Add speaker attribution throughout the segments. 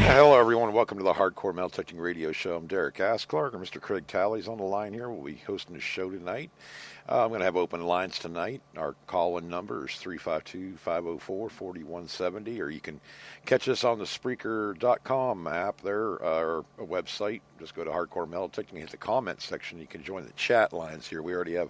Speaker 1: Hello, everyone. Welcome to the Hardcore Metal Detecting Radio Show. I'm Derek Asklark, and Mr. Craig Talley's on the line here. We'll be hosting the show tonight. I'm going to have open lines tonight. Our call-in number is 352-504-4170, or you can catch us on the Spreaker.com app there, or a website. Just go to Hardcore Metal Detecting and hit the comment section. You can join the chat lines here. We already have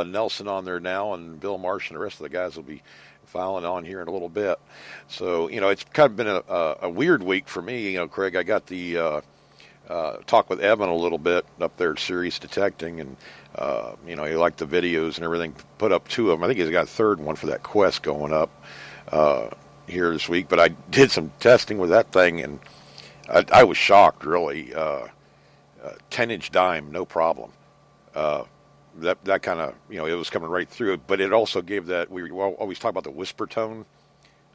Speaker 1: Nelson on there now, and Bill Marsh and the rest of the guys will be filing on here in a little bit. So, it's kind of been a weird week for me. Craig, I got the talk with Evan a little bit up there at Sirius Detecting, and, he liked the videos and everything. Put up two of them. I think he's got a third one for that Quest going up here this week. But I did some testing with that thing, and I was shocked, really. 10-inch dime, no problem. That kind of, it was coming right through it, but it also gave that, we always talk about the whisper tone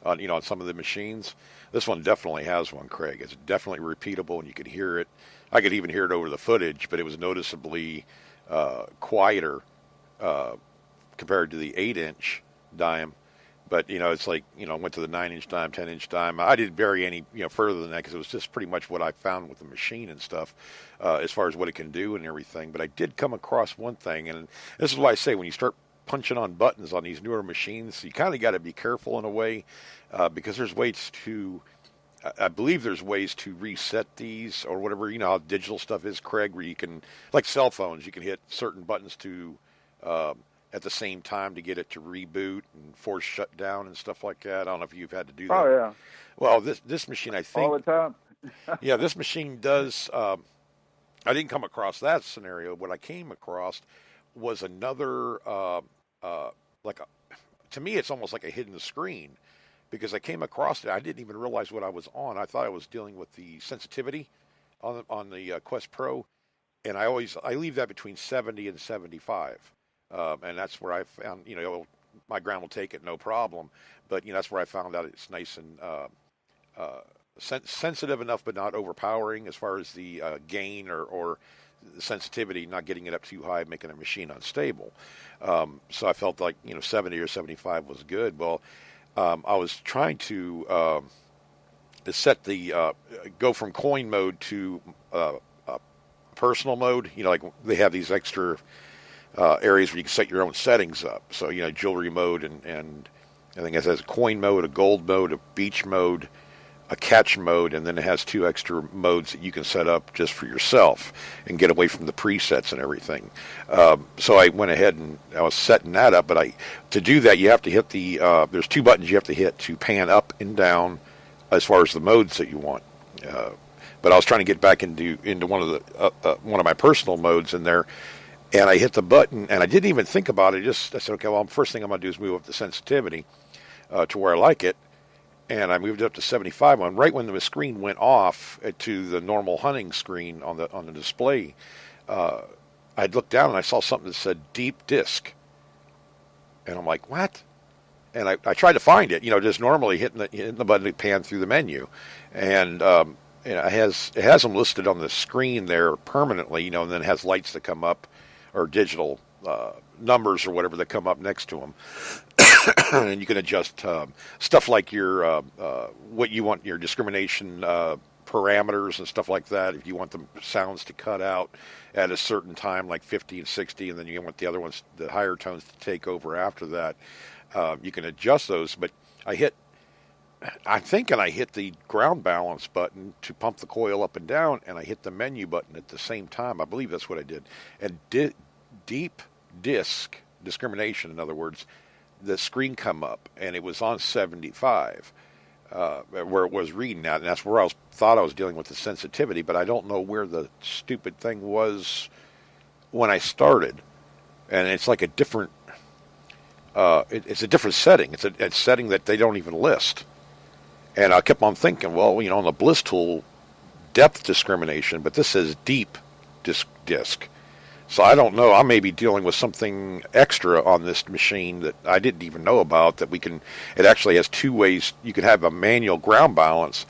Speaker 1: on some of the machines. This one definitely has one, Craig. It's definitely repeatable, and you could hear it. I could even hear it over the footage, but it was noticeably quieter compared to the 8-inch dime. But, it's like, went to the 9-inch dime, 10-inch dime. I didn't vary any, further than that because it was just pretty much what I found with the machine and stuff as far as what it can do and everything. But I did come across one thing, and this is why I say when you start punching on buttons on these newer machines, you kind of got to be careful in a way because there's ways to, I believe there's ways to reset these or whatever. You know how digital stuff is, Craig, where you can, like cell phones, you can hit certain buttons to at the same time to get it to reboot and force shutdown and stuff like that. I don't know if you've had to do that.
Speaker 2: Oh yeah,
Speaker 1: Well, this machine, I think,
Speaker 2: all the time.
Speaker 1: yeah, this machine does. I didn't come across that scenario. What I came across was another, like, to me, it's almost like a hidden screen because I came across it. I didn't even realize what I was on. I thought I was dealing with the sensitivity on the Quest Pro, and I leave that between 70 and 75. And that's where I found, my ground will take it, no problem. But, that's where I found out it's nice and sensitive enough, but not overpowering as far as the gain or the sensitivity, not getting it up too high, making the machine unstable. So I felt like, 70 or 75 was good. Well, I was trying to set the, go from coin mode to personal mode. Like they have these extra areas where you can set your own settings up. So, jewelry mode and I think it has a coin mode, a gold mode, a beach mode, a catch mode, and then it has two extra modes that you can set up just for yourself and get away from the presets and everything. So I went ahead and I was setting that up, but to do that, you have to hit the, there's two buttons you have to hit to pan up and down as far as the modes that you want. But I was trying to get back into one of my personal modes in there. And I hit the button, and I didn't even think about it. I said, okay, well, first thing I'm going to do is move up the sensitivity to where I like it. And I moved it up to 75. And right when the screen went off to the normal hunting screen on the display, I looked down and I saw something that said deep disc. And I'm like, what? And I tried to find it, just normally hitting the button to pan through the menu. And it has them listed on the screen there permanently, and then it has lights that come up, or digital numbers or whatever that come up next to them. And you can adjust stuff like your what you want, your discrimination parameters and stuff like that. If you want the sounds to cut out at a certain time, like 50 and 60, and then you want the other ones, the higher tones, to take over after that, you can adjust those. But I'm thinking I hit the ground balance button to pump the coil up and down, and I hit the menu button at the same time. I believe that's what I did. And deep disc discrimination, in other words, the screen come up, and it was on 75, where it was reading that, and that's where thought I was dealing with the sensitivity, but I don't know where the stupid thing was when I started. And it's like a different, it's a different setting. It's a setting that they don't even list. And I kept on thinking, well, on the Bliss tool, depth discrimination, but this says deep disc. So I don't know. I may be dealing with something extra on this machine that I didn't even know about. It actually has two ways. You can have a manual ground balance,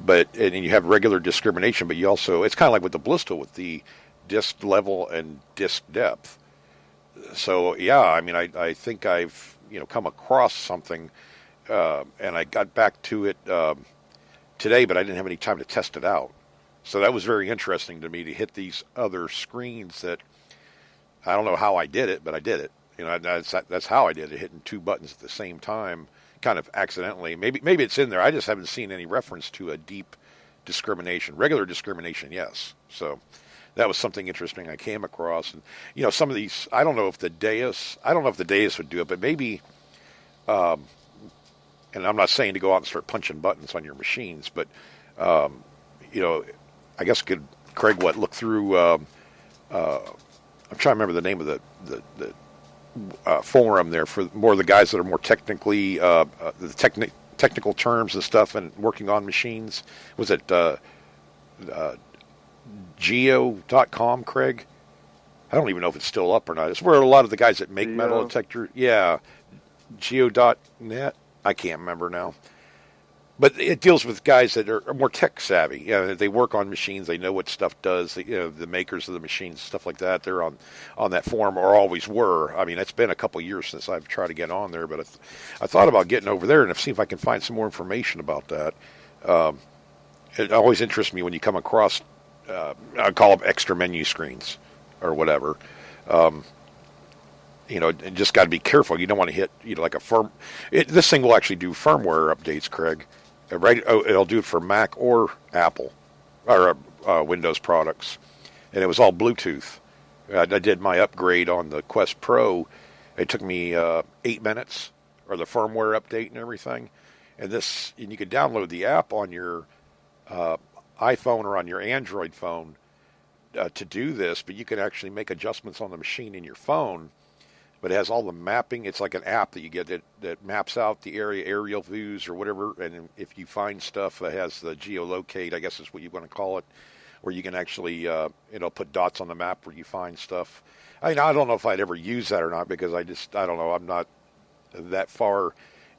Speaker 1: and you have regular discrimination. But you also, it's kind of like with the Bliss tool with the disc level and disc depth. So yeah, I mean, I think I've come across something. And I got back to it today, but I didn't have any time to test it out. So that was very interesting to me to hit these other screens that I don't know how I did it, but I did it. That's how I did it, hitting two buttons at the same time, kind of accidentally. Maybe it's in there. I just haven't seen any reference to a deep discrimination. Regular discrimination, yes. So that was something interesting I came across. And some of these, I don't know if the Deus would do it, but maybe. And I'm not saying to go out and start punching buttons on your machines, but I guess Craig look through. I'm trying to remember the name of the forum there for more of the guys that are more technically technical terms and stuff and working on machines. Was it geo.com, Craig? I don't even know if it's still up or not. It's where a lot of the guys that make metal detector, geo.net. I can't remember now. But it deals with guys that are more tech savvy. They work on machines. They know what stuff does. The makers of the machines, stuff like that. They're on that forum, or always were. I mean, it's been a couple of years since I've tried to get on there, but I thought about getting over there and see if I can find some more information about that. It always interests me when you come across, I call them extra menu screens or whatever. Just got to be careful. You don't want to hit, like a this thing will actually do firmware updates, Craig. Right? It'll do it for Mac or Apple or Windows products. And it was all Bluetooth. I did my upgrade on the Quest Pro. It took me 8 minutes, or the firmware update and everything. And you could download the app on your iPhone or on your Android phone to do this, but you can actually make adjustments on the machine in your phone. But it has all the mapping. It's like an app that you get that maps out the area, aerial views or whatever. And if you find stuff that has the geolocate, I guess is what you want to call it, where you can actually, it'll put dots on the map where you find stuff. I don't know if I'd ever use that or not, because I don't know. I'm not that far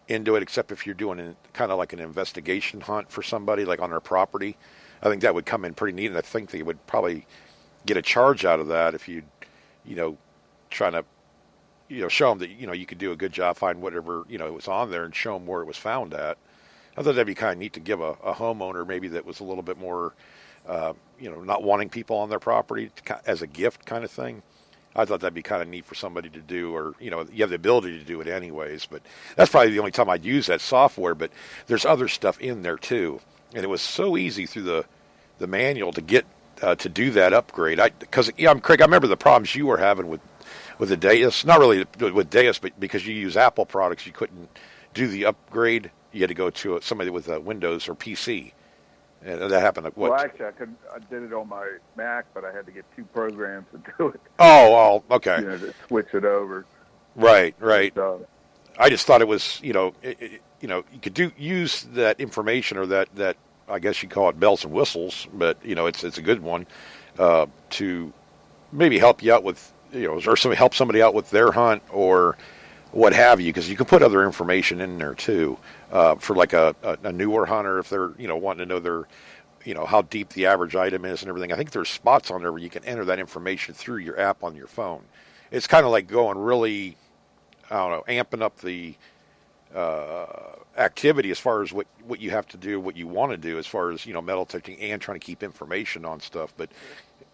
Speaker 1: into it, except if you're doing kind of like an investigation hunt for somebody, like on their property. I think that would come in pretty neat, and I think they would probably get a charge out of that if you, trying to, show them that, you could do a good job, find whatever, was on there and show them where it was found at. I thought that'd be kind of neat to give a homeowner maybe that was a little bit more, not wanting people on their property as a gift kind of thing. I thought that'd be kind of neat for somebody to do, or, you have the ability to do it anyways, but that's probably the only time I'd use that software. But there's other stuff in there too. And it was so easy through the manual to get, to do that upgrade. Craig, I remember the problems you were having with the Deus, not really with Deus, but because you use Apple products, you couldn't do the upgrade. You had to go to somebody with Windows or PC. And that happened.
Speaker 2: Well, actually, I did it on my Mac, but I had to get two programs to do it.
Speaker 1: Oh, okay.
Speaker 2: To switch it over.
Speaker 1: Right. I just thought it was, you could use that information, or that I guess you call it bells and whistles, but it's a good one to maybe help you out with. Or help somebody out with their hunt or what have you, because you can put other information in there too, for like a newer hunter, if they're, wanting to know their, how deep the average item is and everything. I think there's spots on there where you can enter that information through your app on your phone. It's kind of like going really, amping up the activity as far as what you have to do, what you want to do as far as, metal detecting and trying to keep information on stuff. But,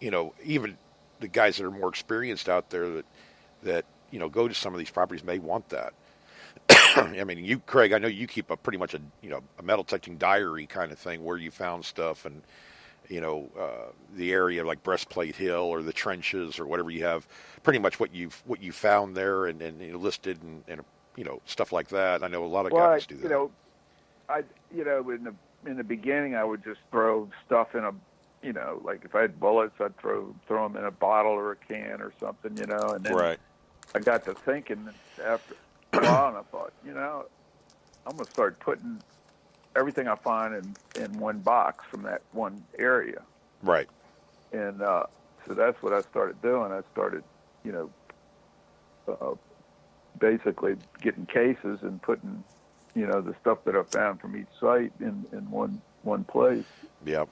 Speaker 1: even the guys that are more experienced out there that go to some of these properties may want that. I mean, you, Craig, I know you keep pretty much a metal detecting diary kind of thing where you found stuff, and the area like Breastplate Hill or the trenches or whatever you have, pretty much what you found there and listed and stuff like that. I know a lot of guys do that. In the beginning, I would just throw stuff in a.
Speaker 2: Like if I had bullets, I'd throw them in a bottle or a can or something, and then
Speaker 1: right.
Speaker 2: I got to thinking after a while, and I thought, I'm going to start putting everything I find in one box from that one area.
Speaker 1: Right.
Speaker 2: And so that's what I started doing. I started, basically getting cases and putting, the stuff that I found from each site in one place.
Speaker 1: Yeah.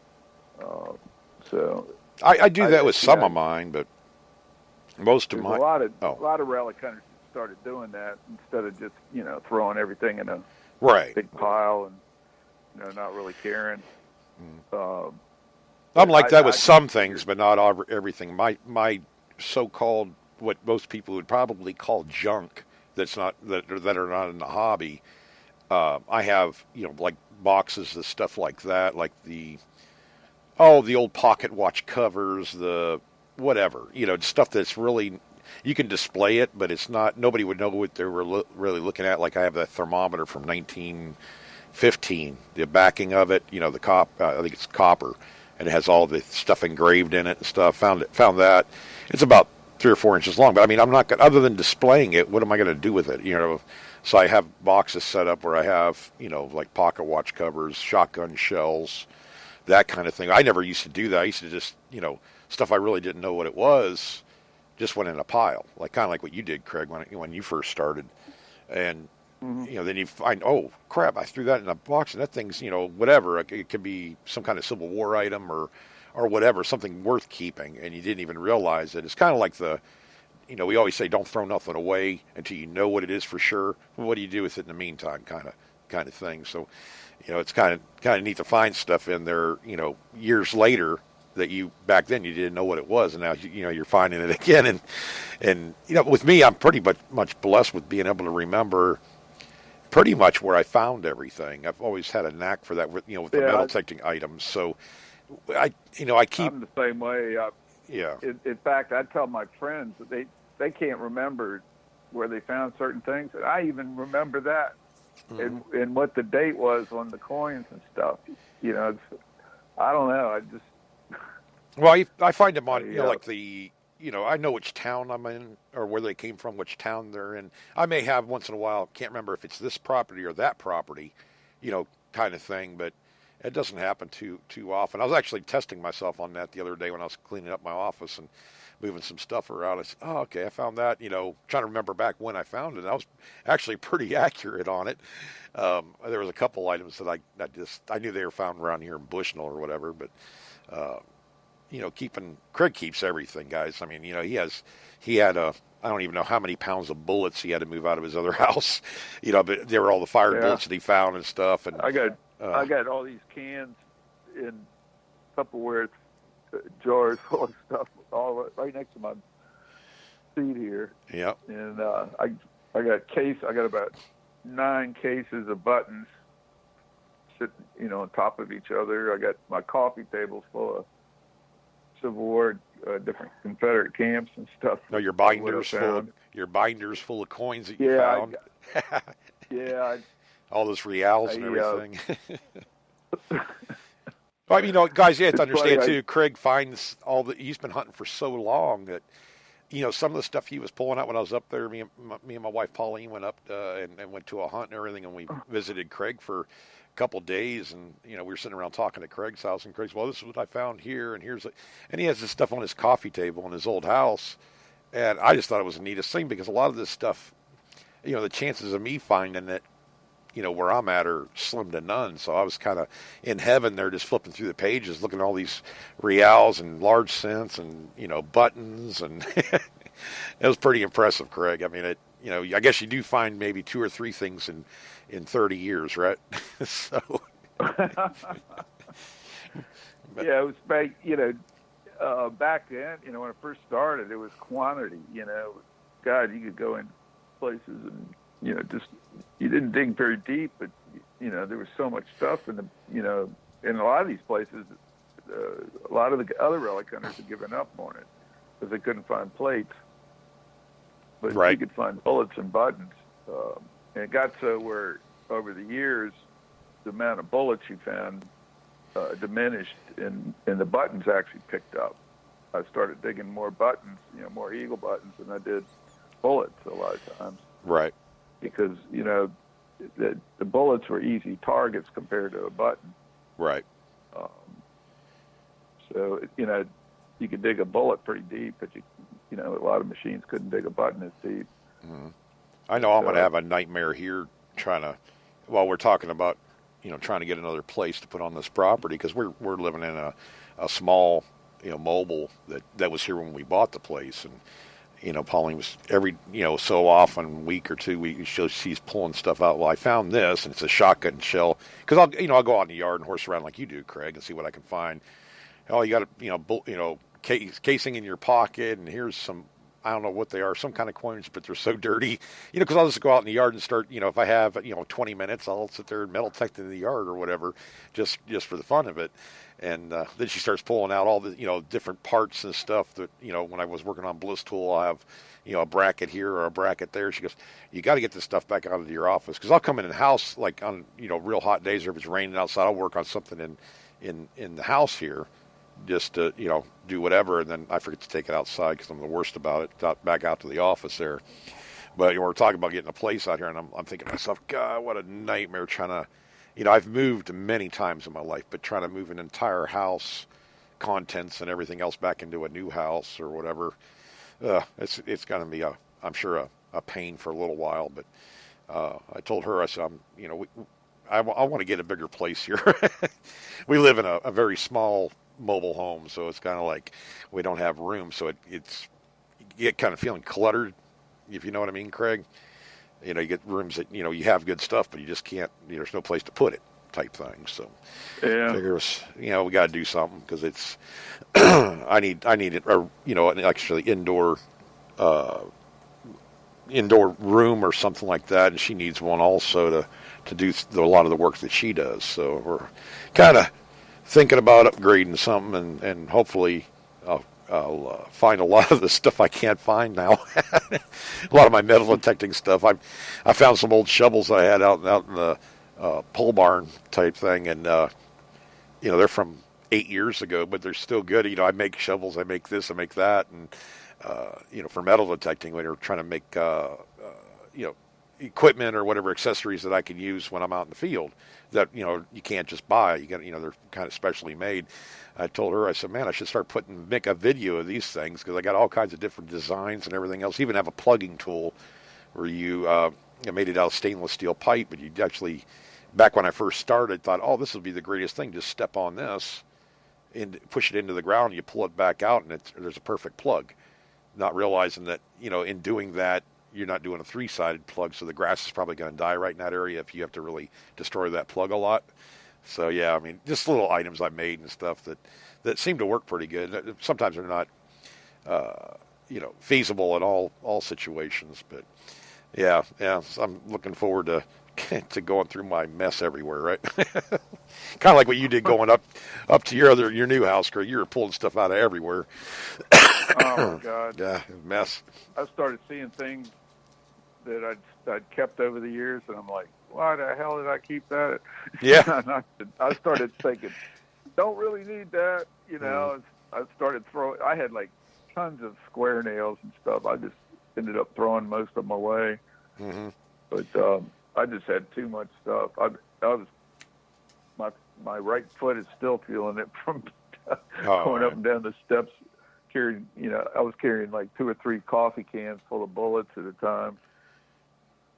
Speaker 2: So
Speaker 1: I do that with some of mine, but most of mine.
Speaker 2: A lot of relic hunters started doing that instead of just throwing everything in a
Speaker 1: right
Speaker 2: big pile. not really caring.
Speaker 1: I'm like that with
Speaker 2: I
Speaker 1: some things, but not everything. My so-called what most people would probably call junk that's not that are not in the hobby. I have like boxes of stuff like that, like the old pocket watch covers, the whatever, stuff that's really you can display it, but it's not. Nobody would know what they were really looking at. Like I have that thermometer from 1915, the backing of it, I think it's copper, and it has all the stuff engraved in it and stuff. Found that it's about 3 or 4 inches long. But I mean, I'm not gonna, other than displaying it. What am I going to do with it? So I have boxes set up where I have like pocket watch covers, shotgun shells, that kind of thing. I never used to do that. I used to just stuff I really didn't know what it was just went in a pile, like kind of like what you did, Craig, when you first started, and then you find, oh crap, I threw that in a box, and that thing's whatever. It could be some kind of Civil War item or whatever, something worth keeping, and you didn't even realize it. It's kind of like we always say don't throw nothing away until you know what it is for sure. What do you do with it in the meantime, kind of thing. So, it's kind of neat to find stuff in there, years later that back then you didn't know what it was, and now you're finding it again. And with me, I'm pretty much blessed with being able to remember pretty much where I found everything. I've always had a knack for that with the metal detecting items. So I keep.
Speaker 2: I'm the same way.
Speaker 1: Yeah.
Speaker 2: In fact, I tell my friends that they can't remember where they found certain things, and I even remember that, and what the date was on the coins and stuff. I don't know. I just.
Speaker 1: Well, I find them on like I know which town I'm in or where they came from, which town they're in. I may have once in a while, can't remember if it's this property or that property, kind of thing, but it doesn't happen too often. I was actually testing myself on that the other day when I was cleaning up my office and moving some stuff around. I said, oh, okay, I found that, trying to remember back when I found it. I was actually pretty accurate on it. There was a couple items that I knew they were found around here in Bushnell or whatever, but, Craig keeps everything, guys. I mean, he had I don't even know how many pounds of bullets he had to move out of his other house, but there were all the fired bullets that he found and stuff. And
Speaker 2: I got all these cans in Tupperware jars full of stuff, all right next to my seat here.
Speaker 1: Yeah.
Speaker 2: And I got about 9 cases of buttons sitting, on top of each other. I got my coffee tables full of Civil War, different Confederate camps and stuff.
Speaker 1: No, your binders full of coins that you found. All those reals and everything. Well, guys, you have to understand too. Craig finds he's been hunting for so long that some of the stuff he was pulling out when I was up there. Me and my wife Pauline went up and went to a hunt and everything, and we visited Craig for couple days, and we were sitting around talking at Craig's house, and Craig's, well, this is what I found here, and and he has this stuff on his coffee table in his old house, and I just thought it was the neatest thing, because a lot of this stuff, the chances of me finding it, where I'm at are slim to none. So I was kind of in heaven there, just flipping through the pages, looking at all these reals and large cents and buttons, and it was pretty impressive, Craig. I mean, I guess you do find maybe 2 or 3 things in 30 years, right? So.
Speaker 2: Yeah, it was back then, when I first started, it was quantity, God, you could go in places and, just, you didn't dig very deep, but, there was so much stuff in in a lot of these places, a lot of the other relic hunters had given up on it because they couldn't find plates. But you could find bullets and buttons. And it got so where over the years, the amount of bullets you found diminished, and the buttons actually picked up. I started digging more buttons, more eagle buttons than I did bullets a lot of times.
Speaker 1: Right.
Speaker 2: Because, the bullets were easy targets compared to a button.
Speaker 1: Right.
Speaker 2: So, you could dig a bullet pretty deep, but a lot of machines couldn't dig a button as deep.
Speaker 1: Mm-hmm. I know I'm going to have a nightmare here while we're talking about, trying to get another place to put on this property, because we're living in a small, mobile that was here when we bought the place. And, Pauline was every, so often, week or 2 weeks, she's pulling stuff out. Well, I found this, and it's a shotgun shell. Because I'll go out in the yard and horse around like you do, Craig, and see what I can find. Oh, you got casing in your pocket, and here's some, I don't know what they are, some kind of coins, but they're so dirty. Because I'll just go out in the yard and start, if I have, 20 minutes, I'll sit there and metal detect in the yard or whatever, just for the fun of it. And then she starts pulling out all the, different parts and stuff that, when I was working on Bliss Tool, I have, a bracket here or a bracket there. She goes, you got to get this stuff back out of your office. Because I'll come in the house, like on, real hot days, or if it's raining outside, I'll work on something in the house here just to, do whatever. And then I forget to take it outside because I'm the worst about it, back out to the office there. But we're talking about getting a place out here, and I'm thinking to myself, God, what a nightmare trying to, I've moved many times in my life, but trying to move an entire house, contents and everything else back into a new house or whatever, it's going to be I'm sure a pain for a little while. But I told her, I said, I want to get a bigger place here. We live in a very small mobile home, so it's kind of like we don't have room, so it's you get kind of feeling cluttered, if you know what I mean, Craig. You get rooms that, you have good stuff, but you just can't, there's no place to put it type thing. So
Speaker 2: yeah,
Speaker 1: I figure, we got to do something because it's, I need it, or, an actually indoor room or something like that. And she needs one also to do a lot of the work that she does. So we're kind of thinking about upgrading something, and hopefully I'll find a lot of the stuff I can't find now. A lot of my metal detecting stuff. I found some old shovels I had out in the pole barn type thing, and they're from 8 years ago, but they're still good. I make shovels, I make this, I make that, and for metal detecting, when you're trying to make equipment or whatever accessories that I can use when I'm out in the field that you can't just buy. You got they're kind of specially made. I told her, I said, man, I should start make a video of these things because I got all kinds of different designs and everything else. Even have a plugging tool where you made it out of stainless steel pipe, but you actually, back when I first started, thought, oh, this would be the greatest thing. Just step on this and push it into the ground, and you pull it back out, and there's a perfect plug. Not realizing that, in doing that, you're not doing a 3-sided plug, so the grass is probably going to die right in that area if you have to really destroy that plug a lot. So, yeah, just little items I made and stuff that seem to work pretty good. Sometimes they're not, feasible in all situations. But, yeah, so I'm looking forward to going through my mess everywhere, right? Kind of like what you did going up to your new house, Craig. You were pulling stuff out of everywhere.
Speaker 2: Oh, my God.
Speaker 1: Yeah, mess.
Speaker 2: I started seeing things that I'd kept over the years, and I'm like, why the hell did I keep that?
Speaker 1: Yeah.
Speaker 2: I started thinking, don't really need that. I started throwing. I had like tons of square nails and stuff. I just ended up throwing most of them away.
Speaker 1: Mm-hmm.
Speaker 2: But I just had too much stuff. My right foot is still feeling it from going up and down the steps. Carrying, I was carrying like 2 or 3 coffee cans full of bullets at a time.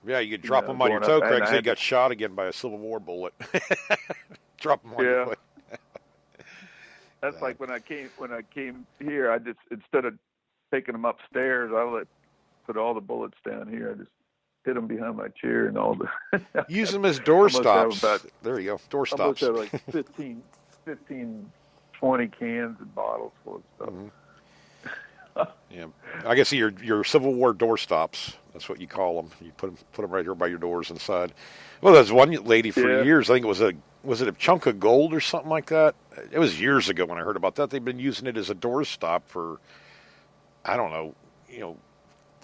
Speaker 1: Yeah, you could drop them on your toe, Craig, so you got shot again by a Civil War bullet. Drop them on your foot.
Speaker 2: That's like when I came here, I just, instead of taking them upstairs, put all the bullets down here. I just hid them behind my chair and all the.
Speaker 1: Use them as door stops. There you go, door stops.
Speaker 2: I almost have like 15, 20 cans and bottles full of stuff.
Speaker 1: Mm-hmm. Yeah, I guess your Civil War door stops. That's what you call them. You put them right here by your doors inside. Well, there's one lady for years. I think was it a chunk of gold or something like that? It was years ago when I heard about that. They've been using it as a door stop for, I don't know,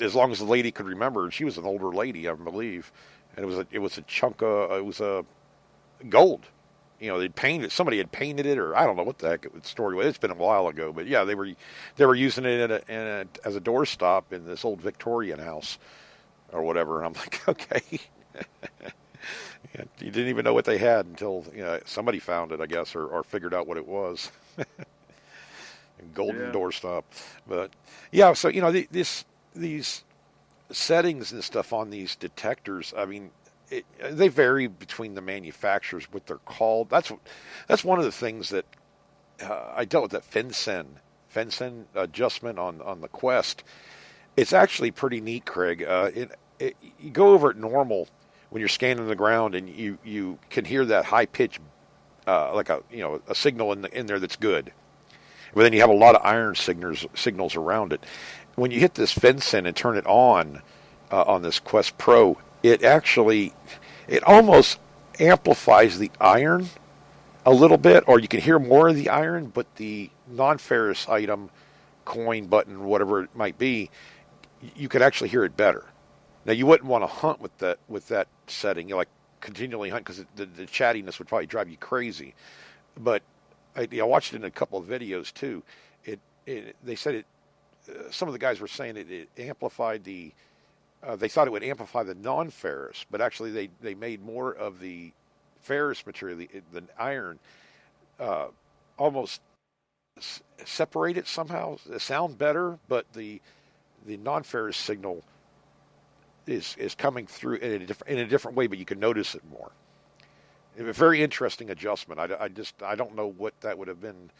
Speaker 1: as long as the lady could remember. She was an older lady, I believe, and it was a chunk of gold. Somebody had painted it, or I don't know what the heck the story was. It's been a while ago, but yeah, they were using it as a doorstop in this old Victorian house or whatever. And I'm like, okay, yeah, you didn't even know what they had until somebody found it, I guess, or figured out what it was. Golden doorstop, but yeah. So these settings and stuff on these detectors. They vary between the manufacturers, what they're called. That's one of the things that I dealt with, that FinCEN adjustment on the Quest. It's actually pretty neat, Craig. You go over it normal when you're scanning the ground, and you can hear that high pitch, like a signal in there that's good. But then you have a lot of iron signals around it. When you hit this FinSyn and turn it on this Quest Pro, it almost amplifies the iron a little bit, or you can hear more of the iron, but the non-ferrous item, coin, button, whatever it might be, you could actually hear it better. Now, you wouldn't want to hunt with that setting, like continually hunt, because the chattiness would probably drive you crazy. But I watched it in a couple of videos too. They said some of the guys were saying it amplified the. They thought it would amplify the non-ferrous, but actually they made more of the ferrous material, the iron, almost separate it somehow. Sound better, but the non-ferrous signal is coming through in a different way, but you can notice it more. A very interesting adjustment. I don't know what that would have been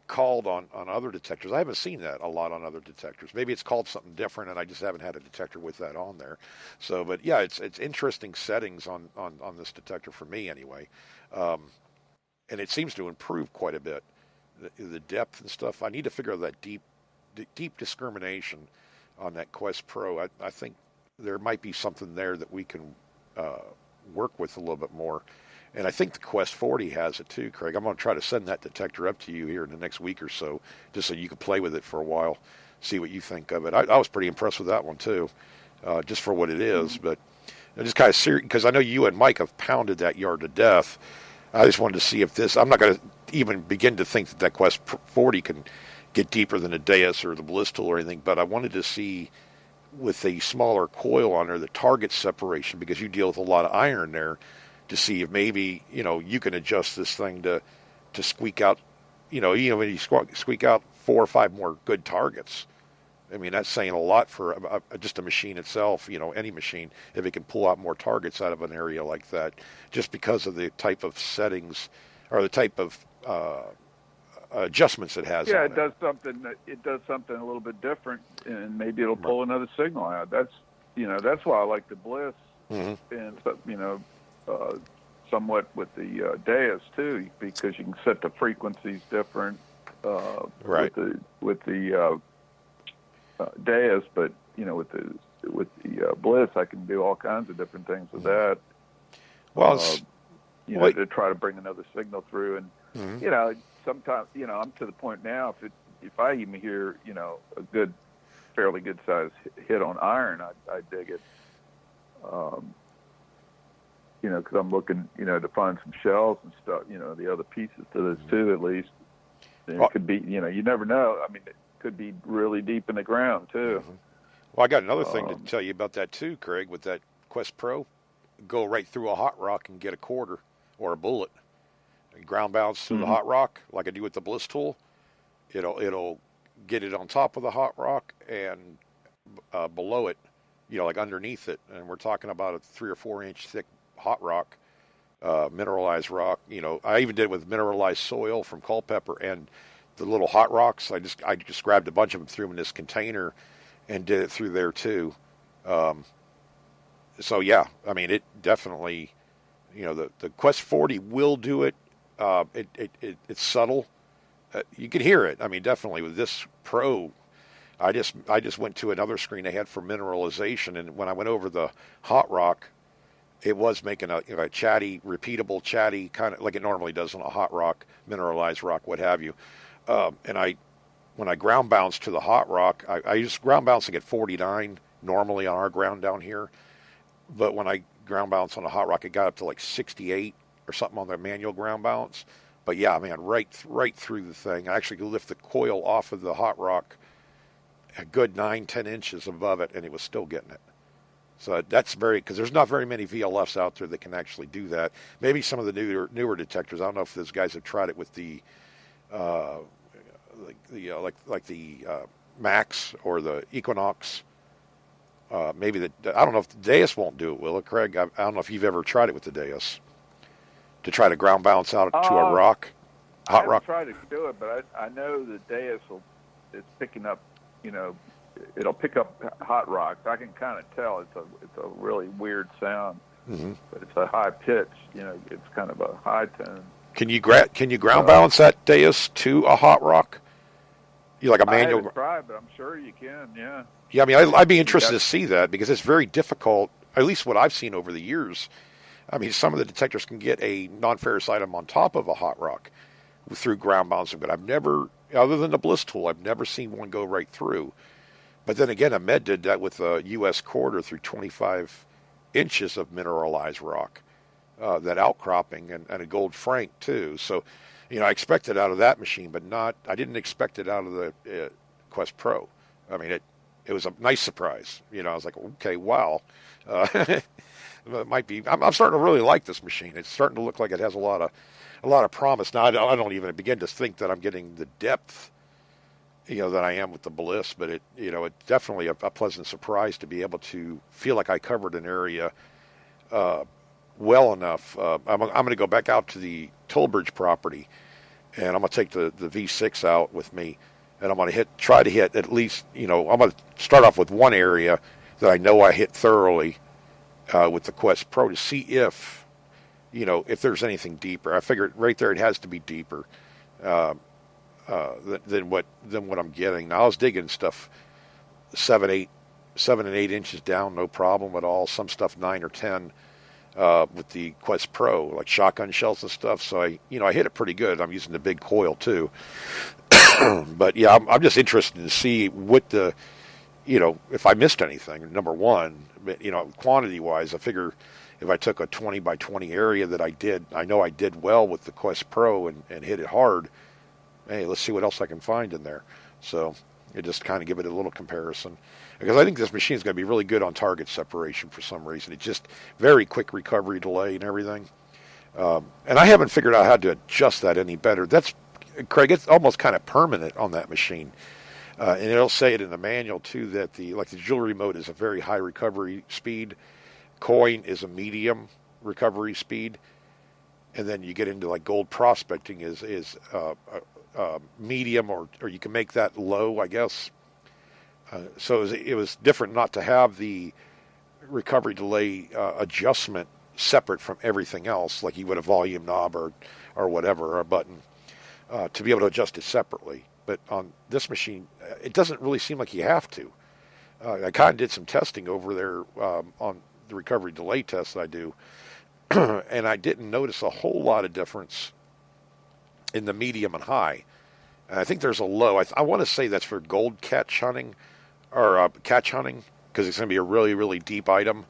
Speaker 1: called on other detectors. I haven't seen that a lot on other detectors. Maybe it's called something different, and I just haven't had a detector with that on there. So, but yeah, it's interesting settings on this detector for me anyway, and it seems to improve quite a bit. The depth and stuff. I need to figure out that deep discrimination on that Quest Pro. I think there might be something there that we can work with a little bit more. And I think the Quest 40 has it too, Craig. I'm going to try to send that detector up to you here in the next week or so, just so you can play with it for a while, see what you think of it. I was pretty impressed with that one too, just for what it is. But I just kind of serious, because I know you and Mike have pounded that yard to death. I just wanted to see if this, I'm not going to even begin to think that Quest 40 can get deeper than the Deus or the Bliss tool or anything, but I wanted to see with a smaller coil on there, the target separation, because you deal with a lot of iron there, to see if maybe, you can adjust this thing to squeak out, when you squeak out 4 or 5 more good targets. I mean, that's saying a lot for just a machine itself, any machine, if it can pull out more targets out of an area like that, just because of the type of settings or the type of adjustments it has.
Speaker 2: Yeah,
Speaker 1: on
Speaker 2: it does something. It does something a little bit different, and maybe it'll pull another signal out. That's why I like the Bliss, and somewhat with the Deus too, because you can set the frequencies different.
Speaker 1: Right.
Speaker 2: With the Deus, but with the Bliss, I can do all kinds of different things with that.
Speaker 1: Well,
Speaker 2: to try to bring another signal through, and sometimes I'm to the point now. If I even hear a fairly good size hit on iron, I dig it. Because I'm looking, to find some shells and stuff. The other pieces to this too, at least. And it could be, you never know. I mean, it could be really deep in the ground too.
Speaker 1: Well, I got another thing to tell you about that too, Craig. With that Quest Pro, go right through a hot rock and get a quarter or a bullet. Ground bounce through the hot rock, like I do with the Bliss tool. It'll get it on top of the hot rock and below it, like underneath it. And we're talking about a 3 or 4 inch thick hot rock, mineralized rock. I even did it with mineralized soil from Culpeper and the little hot rocks. I just grabbed a bunch of them, threw them in this container, and did it through there too. So yeah, I mean, it definitely, the Quest 40 will do it. It's subtle. You can hear it. I mean, definitely with this Pro, I just went to another screen they had for mineralization, and when I went over the hot rock, it was making a chatty, repeatable chatty, kind of like it normally does on a hot rock, mineralized rock, what have you. And when I ground bounced to the hot rock, I used ground bouncing at 49 normally on our ground down here, but when I ground bounced on a hot rock, it got up to like 68 or something on the manual ground bounce. But yeah, man, right through the thing. I actually could lift the coil off of the hot rock a good 9-10 inches above it, and it was still getting it. So that's because there's not very many VLFs out there that can actually do that. Maybe some of the newer detectors. I don't know if those guys have tried it with the Max or the Equinox. Maybe I don't know if the Deus won't do it, will it, Craig? I don't know if you've ever tried it with the Deus to try to ground bounce out to a rock, hot rock.
Speaker 2: I haven't tried to do it, but I know the Deus is picking up you know, it'll pick up hot rocks. I can kind of tell it's a really weird sound,
Speaker 1: Mm-hmm.
Speaker 2: but it's a high pitch. You know, it's kind of a high tone.
Speaker 1: Can you ground balance that Deus to a hot rock? You like a
Speaker 2: I
Speaker 1: manual?
Speaker 2: haven't tried, but I'm sure you can. Yeah.
Speaker 1: Yeah, I mean, I'd be interested to see that because it's very difficult. At least what I've seen over the years. I mean, some of the detectors can get a non-ferrous item on top of a hot rock through ground balancing, but I've never, other than the Bliss tool, I've never seen one go right through. But then again, Ahmed did that with a U.S. quarter through 25 inches of mineralized rock, that outcropping, and a gold frank too. So, I expected out of that machine, but I didn't expect it out of the Quest Pro. I mean, it was a nice surprise. I was like, okay, wow. It might be. I'm starting to really like this machine. It's starting to look like it has a lot of promise. Now I don't even begin to think that I'm getting the depth, that I am with the Bliss. But it's definitely a pleasant surprise to be able to feel like I covered an area well enough. I'm going to go back out to the Tollbridge property, and I'm going to take the V6 out with me, and I'm going to try to hit at least. I'm going to start off with one area that I know I hit thoroughly. With the Quest Pro to see if there's anything deeper. I figured right there it has to be deeper than what I'm getting. Now I was digging stuff 7 and 8 inches down, no problem at all. Some stuff 9 or 10 with the Quest Pro, like shotgun shells and stuff. So I hit it pretty good. I'm using the big coil too. But yeah, I'm just interested to see what the if I missed anything, number one, but, quantity-wise, I figure if I took a 20 by 20 area that I know I did well with the Quest Pro and hit it hard, hey, let's see what else I can find in there. So it just kind of give it a little comparison. Because I think this machine is going to be really good on target separation for some reason. It's just very quick recovery delay and everything. And I haven't figured out how to adjust that any better. Craig, it's almost kind of permanent on that machine. And it'll say it in the manual too that the jewelry mode is a very high recovery speed, coin is a medium recovery speed, and then you get into like gold prospecting is medium, or you can make that low, I guess. So it was different not to have the recovery delay adjustment separate from everything else, like you would a volume knob or whatever, or a button, to be able to adjust it separately. But on this machine, it doesn't really seem like you have to. I kind of did some testing over there on the recovery delay tests that I do, and I didn't notice a whole lot of difference in the medium and high. And I think there's a low. I want to say that's for gold catch hunting or catch hunting, because it's going to be a really, really deep item.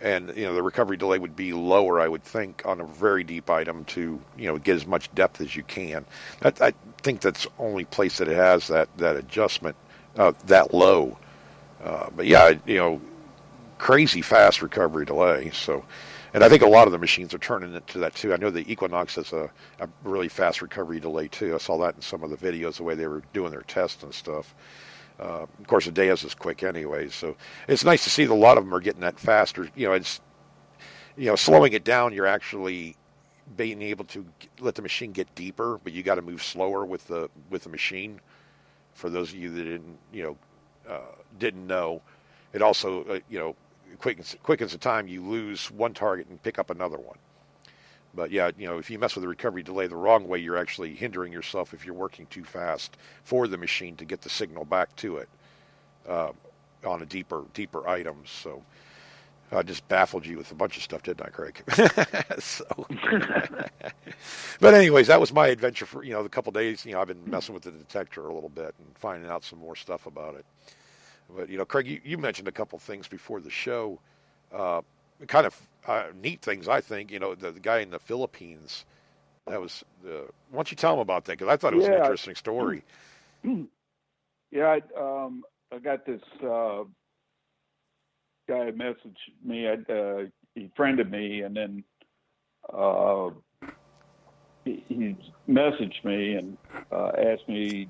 Speaker 1: And, the recovery delay would be lower, I would think, on a very deep item to, get as much depth as you can. I think that's the only place that it has that adjustment that low. But yeah, crazy fast recovery delay. So, and I think a lot of the machines are turning into that too. I know the Equinox has a really fast recovery delay too. I saw that in some of the videos, the way they were doing their tests and stuff. Of course, the Deus is quick anyway, so it's nice to see that a lot of them are getting that faster. It's slowing it down. You're actually being able to let the machine get deeper, but you got to move slower with the machine. For those of you that didn't know, it also quickens the time you lose one target and pick up another one. But yeah, if you mess with the recovery delay the wrong way, you're actually hindering yourself if you're working too fast for the machine to get the signal back to it on a deeper items. So I just baffled you with a bunch of stuff, didn't I, Craig? So, but anyways, that was my adventure for the couple of days. I've been messing with the detector a little bit and finding out some more stuff about it. But Craig, you mentioned a couple things before the show. Kind of neat things, I think. The guy in the Philippines. That was. Why don't you tell him about that? Because I thought it was an interesting story.
Speaker 2: Yeah, I got this guy messaged me. He friended me, and then he messaged me and asked me,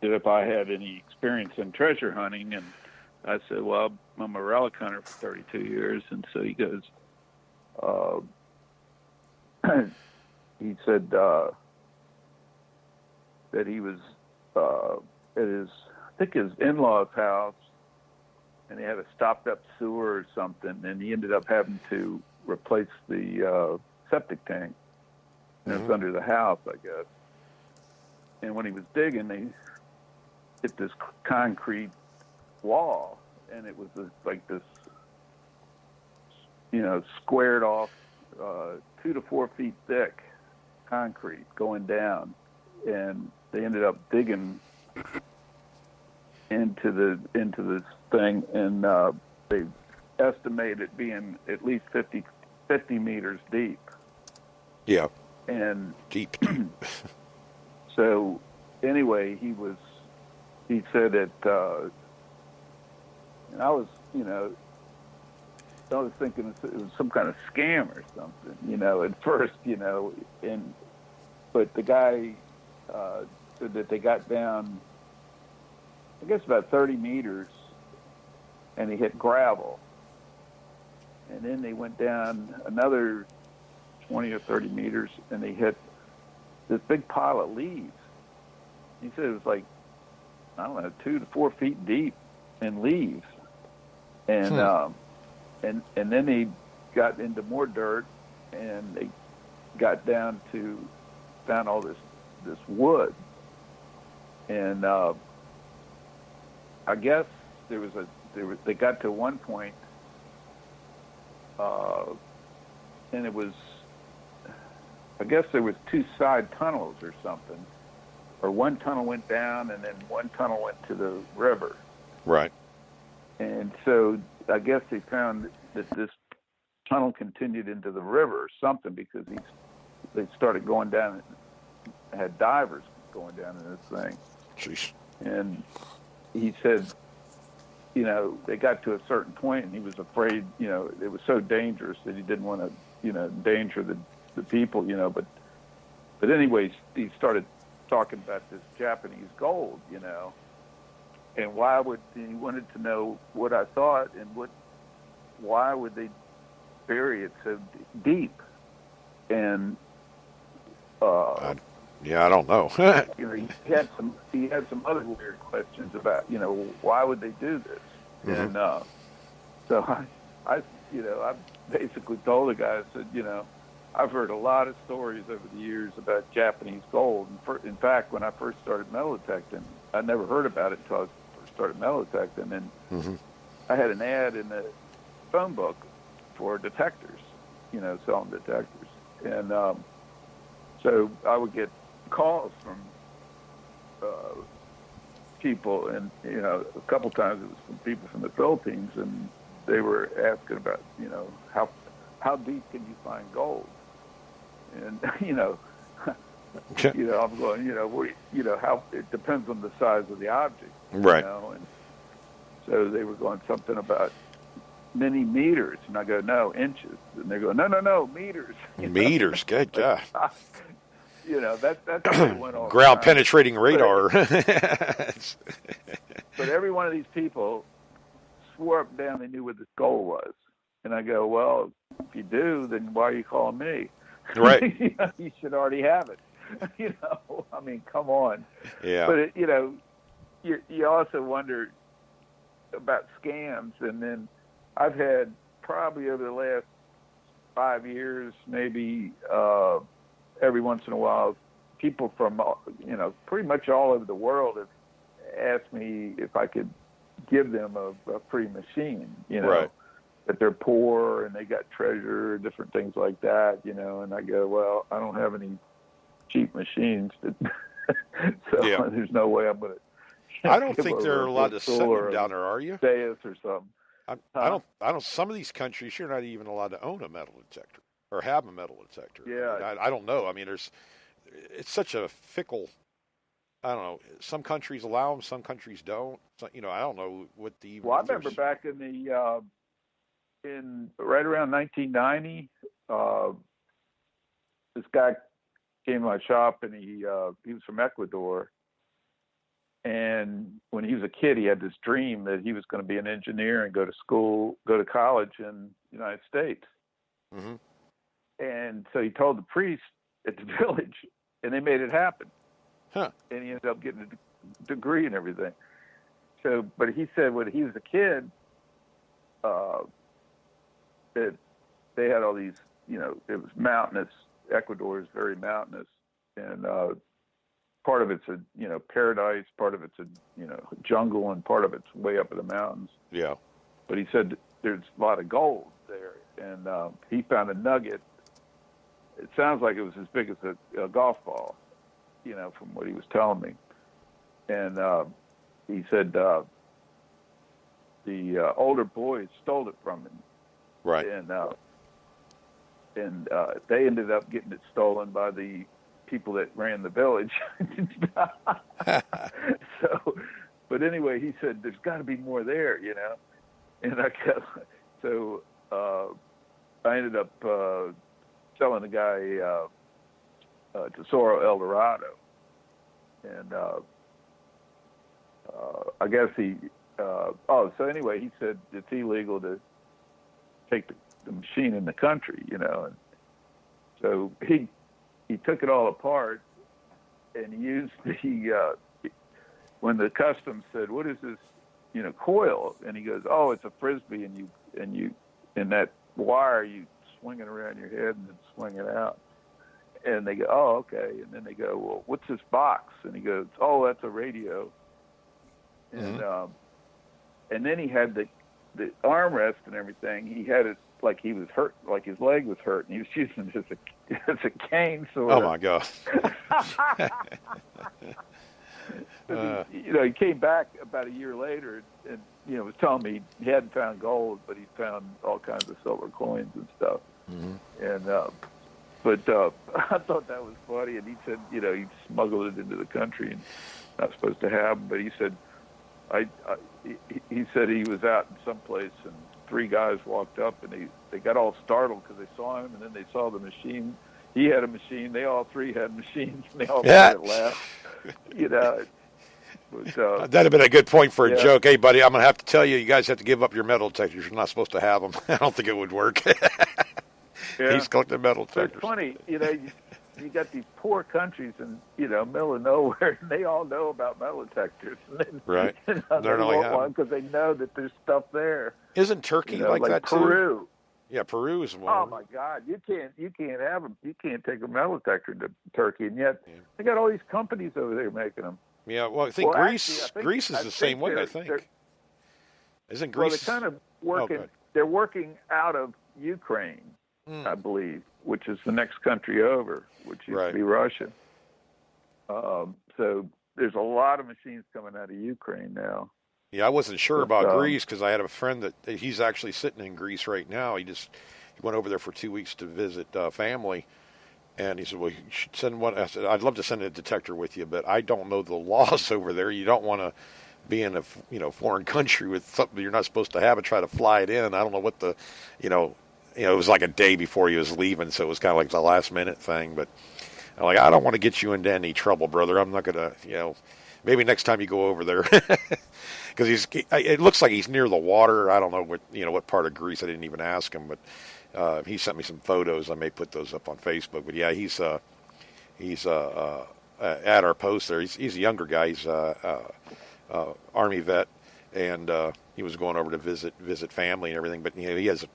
Speaker 2: that if I had any experience in treasure hunting, and I said, well, I'm a relic hunter for 32 years. And so he goes, he said that he was at his think his in-laws' house, and he had a stopped-up sewer or something, and he ended up having to replace the septic tank. And it's under the house, I guess. And when he was digging, they hit this concrete wall, and it was like this, squared off, 2 to 4 feet thick concrete going down, and they ended up digging into this thing, and they estimated it being at least 50 meters deep.
Speaker 1: Yeah.
Speaker 2: And
Speaker 1: Deep.
Speaker 2: so anyway, he said that, and I was thinking it was some kind of scam or something, at first, but the guy said that they got down, I guess about 30 meters, and he hit gravel. And then they went down another 20 or 30 meters, and they hit this big pile of leaves. He said it was like, I don't know, 2 to 4 feet deep in leaves. And and then they got into more dirt, and they got down to found all this wood. And I guess they got to one point, and it was, I guess there was 2 side tunnels or something, or one tunnel went down and then one tunnel went to the river.
Speaker 1: Right.
Speaker 2: And so I guess they found that this tunnel continued into the river or something, because they started going down, had divers going down in this thing.
Speaker 1: Jeez.
Speaker 2: And he said, they got to a certain point, and he was afraid, it was so dangerous that he didn't want to, endanger the people, but anyways, he started talking about this Japanese gold, and he wanted to know what I thought, and why would they bury it so deep? And
Speaker 1: yeah, I don't know.
Speaker 2: he had some other weird questions about, why would they do this? And so I basically told the guy, I said, I've heard a lot of stories over the years about Japanese gold. And in fact, when I first started metal detecting, I never heard about it until I first started metal detecting. And I had an ad in the phone book for detectors, selling detectors. And so I would get calls from people, and a couple times it was from people from the Philippines, and they were asking about how deep can you find gold? And I'm going, how it depends on the size of the object,
Speaker 1: right?
Speaker 2: And so they were going something about many meters, and I go, no, inches, and they go, no, meters.
Speaker 1: Meters, good God.
Speaker 2: That's what they went on.
Speaker 1: Ground penetrating radar.
Speaker 2: But every one of these people swore up and down they knew what this gold was. And I go, well, if you do, then why are you calling me?
Speaker 1: Right.
Speaker 2: You should already have it. I mean, come on.
Speaker 1: Yeah.
Speaker 2: But, you also wonder about scams. And then I've had probably over the last 5 years, maybe every once in a while, people from, pretty much all over the world have asked me if I could give them a free machine,
Speaker 1: right.
Speaker 2: That they're poor and they got treasure, different things like that, and I go, well, I don't have any cheap machines, so
Speaker 1: yeah.
Speaker 2: There's no way I'm going to.
Speaker 1: I don't think they're allowed to send them down there, are you?
Speaker 2: Deus or something.
Speaker 1: I don't. Some of these countries, you're not even allowed to own a metal detector or have a metal detector.
Speaker 2: Yeah.
Speaker 1: I don't know. I mean, it's such a fickle. I don't know. Some countries allow them, some countries don't. So, I don't know what the.
Speaker 2: Well, I remember back in the right around 1990, this guy came to my shop, and he was from Ecuador. And when he was a kid, he had this dream that he was going to be an engineer and go to college in the United States.
Speaker 1: Mm-hmm.
Speaker 2: And so he told the priest at the village, and they made it happen.
Speaker 1: Huh.
Speaker 2: And he ended up getting a degree and everything. so, but he said when he was a kid, that they had all these, it was mountainous. Ecuador is very mountainous, and part of it's a paradise, part of it's a jungle, and part of it's way up in the mountains.
Speaker 1: Yeah.
Speaker 2: But he said there's a lot of gold there, and he found a nugget. It sounds like it was as big as a golf ball, from what he was telling me. And he said the older boys stole it from him.
Speaker 1: Right.
Speaker 2: And they ended up getting it stolen by the people that ran the village. So, but anyway, he said there's got to be more there, And so I ended up selling the guy Tesoro El Dorado, and I guess he. So anyway, he said it's illegal to take the machine in the country, and so he took it all apart and used the when the customs said, "What is this?" coil, and he goes, "Oh, it's a frisbee, and you in that wire you swing it around your head and then swing it out." And they go, "Oh, okay." And then they go, "Well, what's this box?" And he goes, "Oh, that's a radio."
Speaker 1: Mm-hmm.
Speaker 2: And then he had the armrest and everything. He had it like he was hurt, like his leg was hurt, and he was using it as a cane.
Speaker 1: Oh my God!
Speaker 2: He came back about a year later and was telling me he hadn't found gold, but he found all kinds of silver coins and stuff.
Speaker 1: Mm-hmm.
Speaker 2: And but I thought that was funny. And he said, he smuggled it into the country and not supposed to have them. But he said, he said he was out in some place and three guys walked up and they got all startled because they saw him, and then they saw the machine. He had a machine. They all three had machines, and they all laughed. But,
Speaker 1: that'd have been a good point for a joke. Hey, buddy, I'm gonna have to tell you, you guys have to give up your metal detectors. You're not supposed to have them. I don't think it would work. He's collecting metal detectors.
Speaker 2: It's funny, you got these poor countries in middle of nowhere, and they all know about metal detectors.
Speaker 1: Right.
Speaker 2: They want one because they know that there's stuff there.
Speaker 1: Isn't Turkey like that too?
Speaker 2: Peru.
Speaker 1: Yeah, Peru is one.
Speaker 2: Oh my God, you can't have them. You can't take a metal detector to Turkey, and yet they got all these companies over there making them.
Speaker 1: Yeah, well, I think Greece is the same way. I think. Isn't Greece?
Speaker 2: Well, they're kind of working. They're working out of Ukraine, I believe, which is the next country over, which used to be Russia. So there's a lot of machines coming out of Ukraine now.
Speaker 1: Yeah, I wasn't sure about Greece because I had a friend that he's actually sitting in Greece right now. He went over there for 2 weeks to visit family, and he said, "Well, you should send one." I said, "I'd love to send a detector with you, but I don't know the laws over there. You don't want to be in a foreign country with something you're not supposed to have and try to fly it in. I don't know what the, it was like a day before he was leaving, so it was kind of like the last minute thing. But I'm like, I don't want to get you into any trouble, brother. I'm not gonna, maybe next time you go over there." Because it looks like he's near the water. I don't know what part of Greece. I didn't even ask him, but he sent me some photos. I may put those up on Facebook. But yeah, he's at our post there. He's a younger guy. He's Army vet, and he was going over to visit family and everything. But he has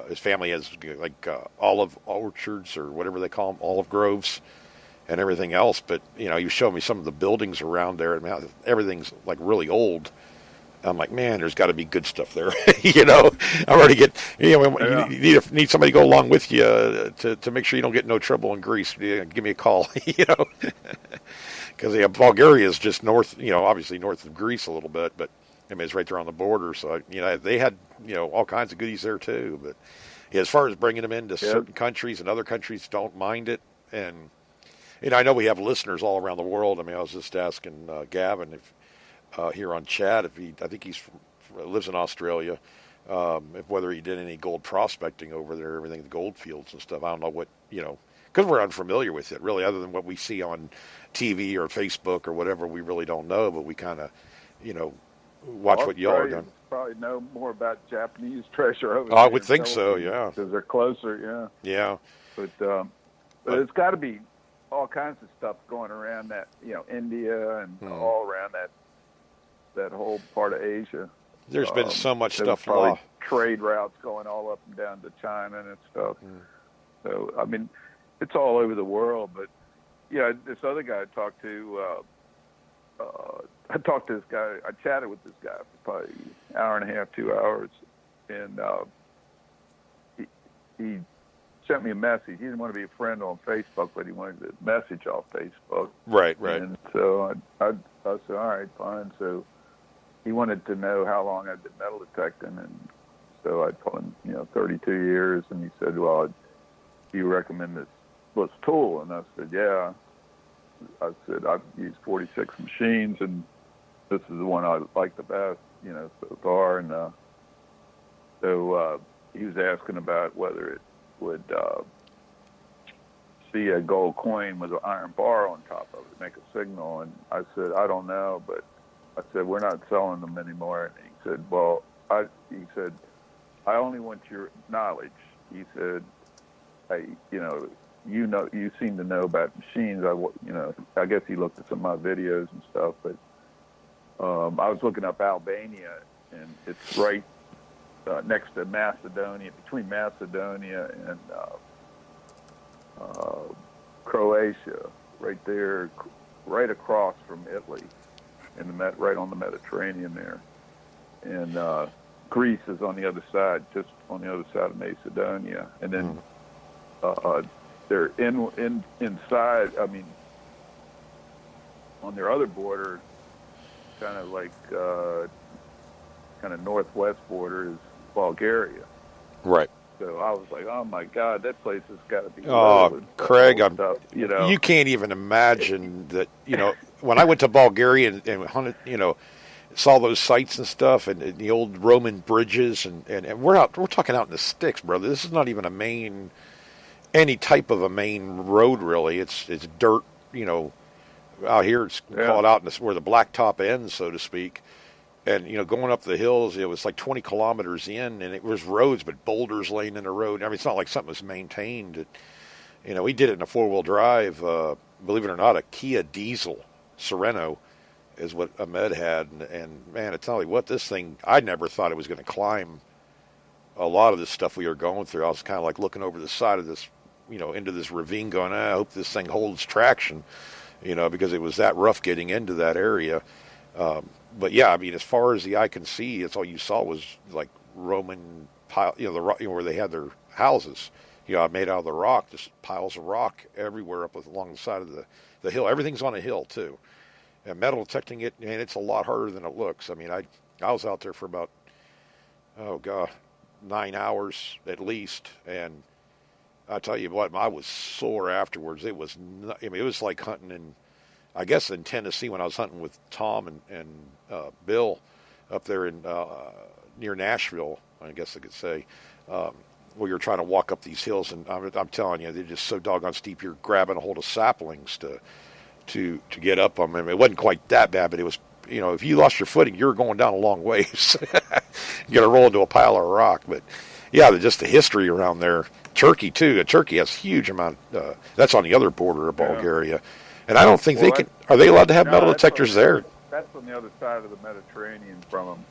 Speaker 1: his family has like olive orchards or whatever they call them, olive groves, and everything else. But he was showing me some of the buildings around there, and everything's like really old. I'm like, man, there's got to be good stuff there. I already get, you need somebody to go along with you to make sure you don't get in no trouble in Greece. Give me a call, because Bulgaria is just north, obviously north of Greece a little bit, but I mean, it's right there on the border. So, they had, all kinds of goodies there too. But as far as bringing them into certain countries, and other countries don't mind it. And, I know we have listeners all around the world. I mean, I was just asking Gavin if, here on chat, I think he lives in Australia, whether he did any gold prospecting over there, everything, the gold fields and stuff. I don't know what, because we're unfamiliar with it, really, other than what we see on TV or Facebook or whatever. We really don't know, but we kind of, watch what y'all are doing.
Speaker 2: Probably know more about Japanese treasure over
Speaker 1: there. I would think so, yeah.
Speaker 2: Because they're closer, yeah.
Speaker 1: Yeah.
Speaker 2: But it's got to be all kinds of stuff going around that, India and all around that that whole part of Asia.
Speaker 1: There's been so much
Speaker 2: There was
Speaker 1: stuff
Speaker 2: probably
Speaker 1: lost.
Speaker 2: trade routes going all up and down to China and stuff. So I mean, it's all over the world. But yeah, this other guy I talked to. I talked to this guy. I chatted with this guy for probably an hour and a half, 2 hours, and he sent me a message. He didn't want to be a friend on Facebook, but he wanted to message off Facebook.
Speaker 1: Right.
Speaker 2: And so I said, all right, fine. So he wanted to know how long I'd been metal detecting, and so I told him, 32 years, and he said, well, do you recommend this tool? And I said, yeah. I said, I've used 46 machines, and this is the one I like the best, so far. And so he was asking about whether it would see a gold coin with an iron bar on top of it, make a signal. And I said, I don't know, but I said, we're not selling them anymore. And he said, well, I only want your knowledge. He said, hey, you seem to know about machines. I guess he looked at some of my videos and stuff, but I was looking up Albania, and it's right next to Macedonia, between Macedonia and Croatia, right there, right across from Italy, right on the Mediterranean there, and Greece is on the other side, just on the other side of Macedonia, and then they're inside. I mean, on their other border, kind of like northwest border is Bulgaria.
Speaker 1: Right.
Speaker 2: So I was like, oh my God, that place has got to be.
Speaker 1: Oh, Craig,
Speaker 2: stuff,
Speaker 1: you can't even imagine that. When I went to Bulgaria and hunted, saw those sites and stuff, and the old Roman bridges, and we're talking out in the sticks, brother. This is not even any type of a main road, really. It's dirt, out here. It's called out where the blacktop ends, so to speak. And, going up the hills, it was like 20 kilometers in, and it was roads, but boulders laying in the road. I mean, it's not like something was maintained. We did it in a four-wheel drive, believe it or not, a Kia diesel Sorento is what Ahmed had. And man, I tell you what, this thing, I never thought it was going to climb a lot of this stuff we were going through. I was kind of like looking over the side of this, into this ravine going, I hope this thing holds traction, because it was that rough getting into that area. But yeah, I mean, as far as the eye can see, it's all you saw was like Roman pile, where they had their houses, made out of the rock, just piles of rock everywhere up along the side of the hill. Everything's on a hill too. And metal detecting it, man, it's a lot harder than it looks. I mean, I was out there for about, 9 hours at least, and I tell you what, I was sore afterwards. It was, it was like hunting in Tennessee when I was hunting with Tom and Bill up there in near Nashville, I guess I could say, where you're trying to walk up these hills, and I'm telling you, they're just so doggone steep. You're grabbing a hold of saplings to get up them. I mean, it wasn't quite that bad, but it was. If you lost your footing, you were going down a long ways. You're going to roll into a pile of rock. But, yeah, just the history around there. Turkey, too. Turkey has a huge amount. That's on the other border of Bulgaria. Yeah. And I don't think they can. Are they allowed to have metal detectors there?
Speaker 2: That's on the other side of the Mediterranean from them.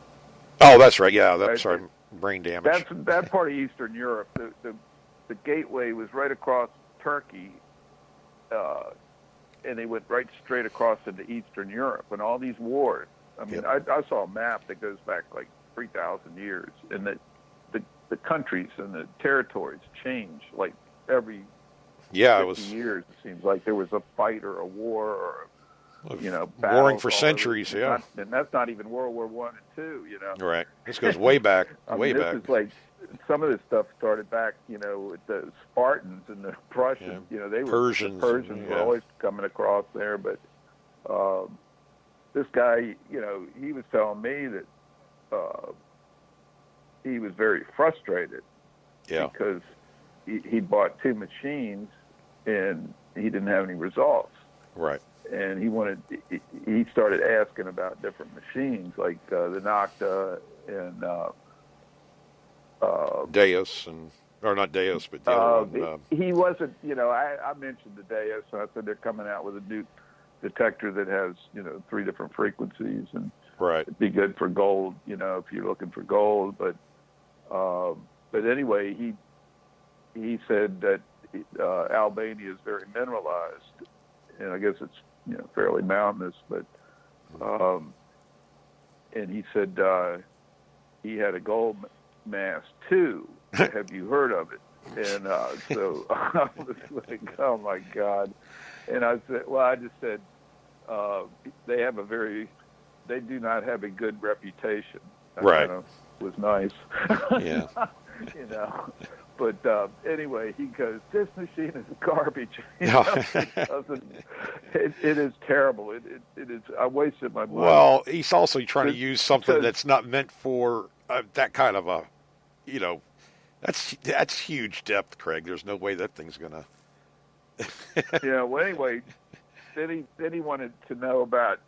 Speaker 1: Oh, that's right. Yeah, that's right. Brain damage.
Speaker 2: That part of Eastern Europe. The gateway was right across Turkey, and they went right straight across into Eastern Europe. And all these wars. I mean, I saw a map that goes back like 3,000 years, and the countries and the territories change like every 50 years. It seems like there was a fight or a war or
Speaker 1: warring for centuries.
Speaker 2: And that's not even World War I and II.
Speaker 1: Right. This goes way back.
Speaker 2: This is like some of this stuff started back, with the Spartans and the Prussians. They were
Speaker 1: Persians.
Speaker 2: The Persians were always coming across there, but this guy, he was telling me that he was very frustrated because he bought two machines and he didn't have any results.
Speaker 1: Right.
Speaker 2: And he started asking about different machines like the Nocta and
Speaker 1: Deus, or not Deus, but the other one.
Speaker 2: He wasn't, I mentioned the Deus, and I said they're coming out with a new detector that has, 3 different frequencies, and
Speaker 1: Right.
Speaker 2: It'd be good for gold, if you're looking for gold. But anyway, he said that Albania is very mineralized, and I guess it's fairly mountainous. But and he said he had a gold mask too. Have you heard of it? And so I was like, oh my God. And I said, well, I just said they do not have a good reputation. That
Speaker 1: Right.
Speaker 2: kind of was nice.
Speaker 1: Yeah.
Speaker 2: But anyway, he goes, this machine is garbage. It is terrible. It is. I wasted my money.
Speaker 1: Well, he's also trying to use something that's not meant for that kind of a, that's huge depth, Craig. There's no way that thing's gonna.
Speaker 2: Well, anyway, then he wanted to know about.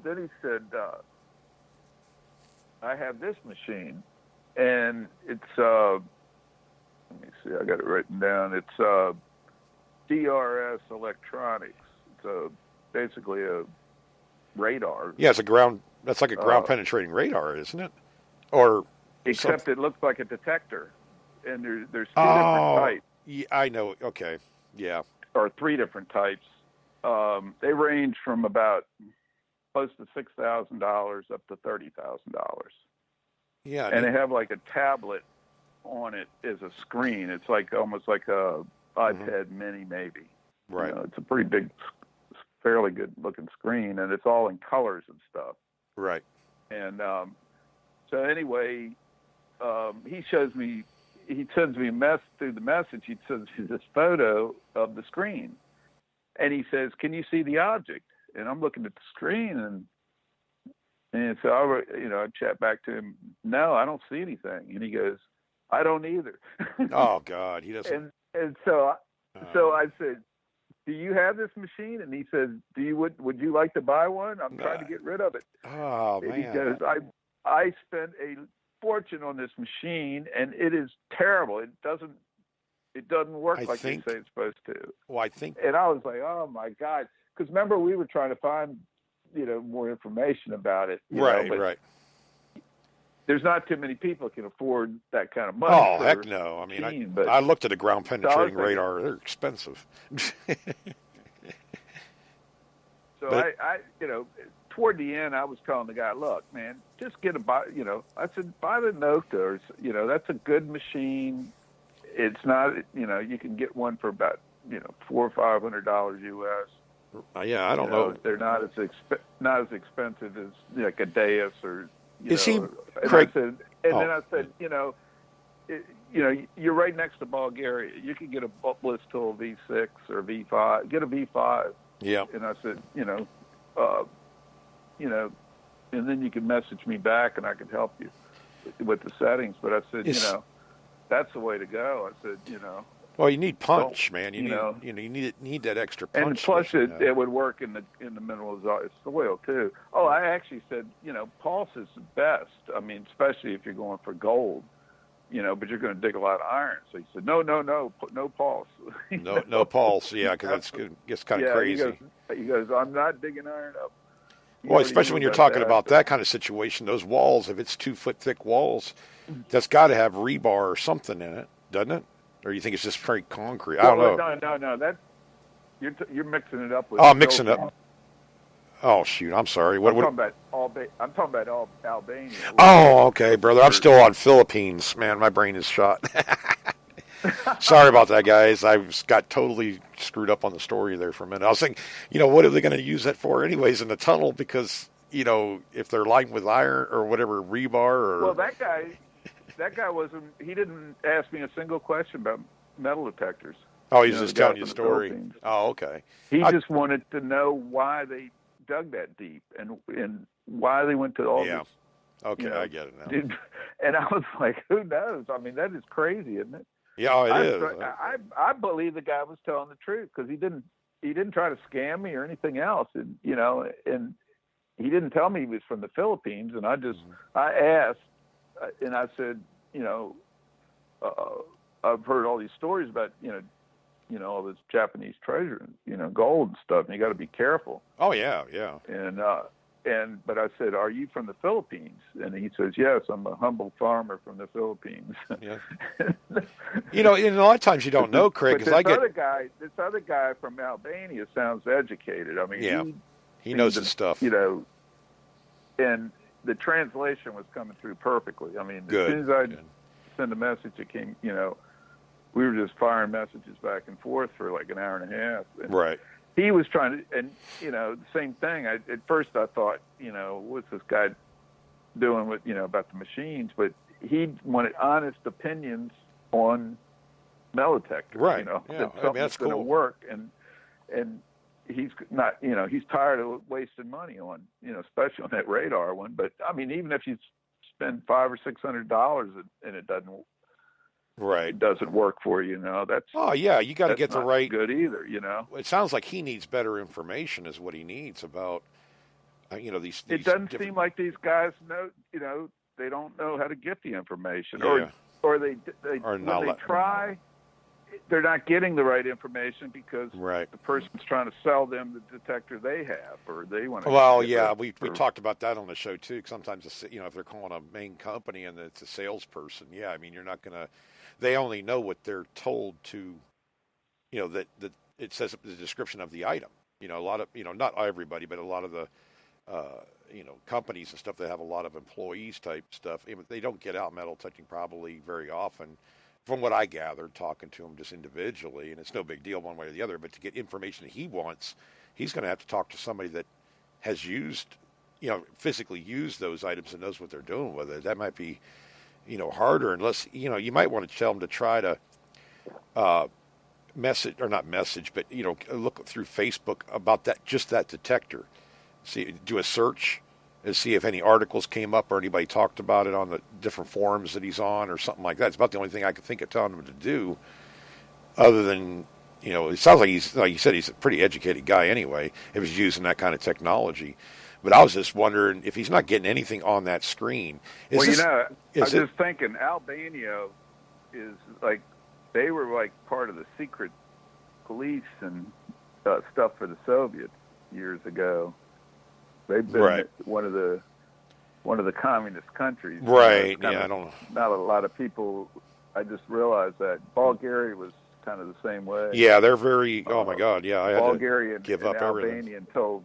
Speaker 2: Then he said, I have this machine, and it's. Let me see. I got it written down. It's DRS Electronics. It's basically a radar.
Speaker 1: Yeah, it's a ground. That's like a ground penetrating radar, isn't it? Or
Speaker 2: except it looks like a detector, and there's two different types.
Speaker 1: Yeah, I know. Okay, yeah.
Speaker 2: Or three different types. They range from about close to $6,000 up to $30,000.
Speaker 1: Yeah,
Speaker 2: and they have like a tablet on it as a screen. It's like almost like a iPad Mini, maybe.
Speaker 1: Right.
Speaker 2: It's a pretty big, fairly good looking screen, and it's all in colors and stuff.
Speaker 1: Right.
Speaker 2: And so anyway, he shows me. He sends me through the message. He sends me this photo of the screen, and he says, "Can you see the object?" And I'm looking at the screen, and so I chat back to him. No, I don't see anything. And he goes, "I don't either."
Speaker 1: Oh God, he doesn't.
Speaker 2: And so I said, "Do you have this machine?" And he said, would you like to buy one? I'm trying to get rid of it.
Speaker 1: Oh
Speaker 2: and
Speaker 1: man.
Speaker 2: He goes, I spent a fortune on this machine, and it is terrible. It doesn't work like they say it's supposed to.
Speaker 1: Well, I think.
Speaker 2: And I was like, oh my God, because remember we were trying to find more information about it.
Speaker 1: Right.
Speaker 2: There's not too many people can afford that kind of money.
Speaker 1: Oh heck no! I mean, I looked at a ground penetrating radar. They're expensive.
Speaker 2: So I toward the end, I was telling the guy, look, man, just get I said, buy the Nokta, or, that's a good machine. It's not, you can get one for about, $400 or $500 US.
Speaker 1: Yeah, I don't know.
Speaker 2: They're not as expensive as like a Deus or,
Speaker 1: Is he,
Speaker 2: Craig? Then I said, you're right next to Bulgaria. You could get a Blistol V6 or V5. Get a V5.
Speaker 1: Yeah.
Speaker 2: And I said, and then you can message me back, and I can help you with the settings. But I said, that's the way to go. I said,
Speaker 1: Well, you need punch, man. You need that extra punch.
Speaker 2: And plus, it would work in the mineralized soil too. Oh, I actually said, pulse is the best. I mean, especially if you're going for gold, but you're going to dig a lot of iron. So he said, no pulse.
Speaker 1: No pulse. Yeah, because gets kind of crazy.
Speaker 2: He goes, I'm not digging iron up.
Speaker 1: Well, especially when you're talking about that kind of situation, those walls, if it's 2 foot thick walls, that's got to have rebar or something in it, doesn't it? Or you think it's just straight concrete? I don't know.
Speaker 2: No. That's you're mixing it up with.
Speaker 1: Oh, mixing it up. Oh shoot! I'm sorry.
Speaker 2: I'm talking about Albania.
Speaker 1: Oh, okay, brother. I'm still on Philippines, man. My brain is shot. Sorry about that, guys. I got totally screwed up on the story there for a minute. I was thinking, what are they going to use that for anyways in the tunnel? Because, if they're lined with iron or whatever, rebar or...
Speaker 2: Well, that guy wasn't... He didn't ask me a single question about metal detectors.
Speaker 1: Oh, he's just telling you a story. Oh, okay.
Speaker 2: He just wanted to know why they dug that deep and why they went to all this.
Speaker 1: Okay, I get it now.
Speaker 2: And I was like, who knows? I mean, that is crazy, isn't it?
Speaker 1: Yeah, it is.
Speaker 2: I believe the guy was telling the truth because he didn't try to scam me or anything else, and and he didn't tell me he was from the Philippines. And I asked, and I said, I've heard all these stories about all this Japanese treasure, gold and stuff, and you got to be careful.
Speaker 1: Oh yeah.
Speaker 2: And but I said, "Are you from the Philippines?" And he says, "Yes, I'm a humble farmer from the Philippines."
Speaker 1: Yeah. And a lot of times you don't know, Craig,
Speaker 2: But
Speaker 1: because I get.
Speaker 2: this other guy from Albania sounds educated. I mean,
Speaker 1: Yeah, he knows his stuff.
Speaker 2: And the translation was coming through perfectly. I mean,
Speaker 1: Good.
Speaker 2: as soon as I send a message, it came. We were just firing messages back and forth for like an hour and a half. And
Speaker 1: Right.
Speaker 2: he was trying to, and the same thing. At first, I thought, what's this guy doing with, about the machines? But he wanted honest opinions on metal detectors.
Speaker 1: Right.
Speaker 2: That
Speaker 1: Yeah.
Speaker 2: something
Speaker 1: That's
Speaker 2: going to
Speaker 1: cool.
Speaker 2: work, and he's not, he's tired of wasting money on, especially on that radar one. But I mean, even if you spend $500 or $600 and it doesn't work for you, that's
Speaker 1: you got to get the
Speaker 2: not
Speaker 1: right.
Speaker 2: good either,
Speaker 1: It sounds like he needs better information, is what he needs about, these.
Speaker 2: It doesn't seem like these guys know, they don't know how to get the information,
Speaker 1: Yeah.
Speaker 2: or they
Speaker 1: Or
Speaker 2: when
Speaker 1: not
Speaker 2: they
Speaker 1: let-
Speaker 2: try, they're not getting the right information because
Speaker 1: Right.
Speaker 2: the person's trying to sell them the detector they have, or they want to.
Speaker 1: Well, yeah, we talked about that on the show too. Sometimes if they're calling a main company and it's a salesperson, yeah, I mean you're not gonna. They only know what they're told to, that it says the description of the item. A lot of not everybody, but a lot of the companies and stuff that have a lot of employees type stuff. They don't get out metal detecting probably very often. From what I gathered, talking to him just individually, and it's no big deal one way or the other, but to get information that he wants, he's going to have to talk to somebody that has used, physically used those items and knows what they're doing with it. That might be, harder unless, you might want to tell him to try to message, or not message, but, look through Facebook about just that detector. Do a search and see if any articles came up or anybody talked about it on the different forums that he's on or something like that. It's about the only thing I could think of telling him to do, other than, it sounds like like you said, he's a pretty educated guy anyway, if he's using that kind of technology. But I was just wondering if he's not getting anything on that screen.
Speaker 2: I was just thinking Albania is like, they were like part of the secret police and stuff for the Soviets years ago. They've been one of the communist countries.
Speaker 1: Right. I don't know.
Speaker 2: Not a lot of people. I just realized that Bulgaria was kind of the same way.
Speaker 1: Yeah, they're very. Oh my God. Yeah, I had
Speaker 2: Bulgaria
Speaker 1: to give
Speaker 2: and
Speaker 1: up
Speaker 2: Albania
Speaker 1: everything
Speaker 2: until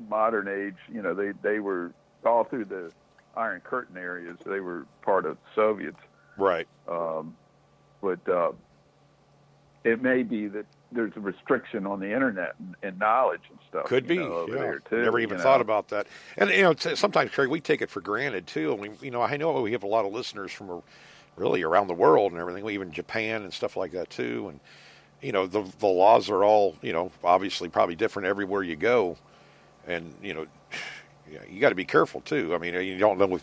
Speaker 2: modern age. They were all through the Iron Curtain areas. They were part of the Soviets.
Speaker 1: Right.
Speaker 2: But it may be that there's a restriction on the internet and knowledge and stuff.
Speaker 1: Could be.
Speaker 2: Over there too,
Speaker 1: Never even thought about that. And sometimes, Craig, we take it for granted too. And I know we have a lot of listeners from really around the world and everything, even Japan and stuff like that too. And the laws are all obviously probably different everywhere you go, and you got to be careful too. I mean, you don't know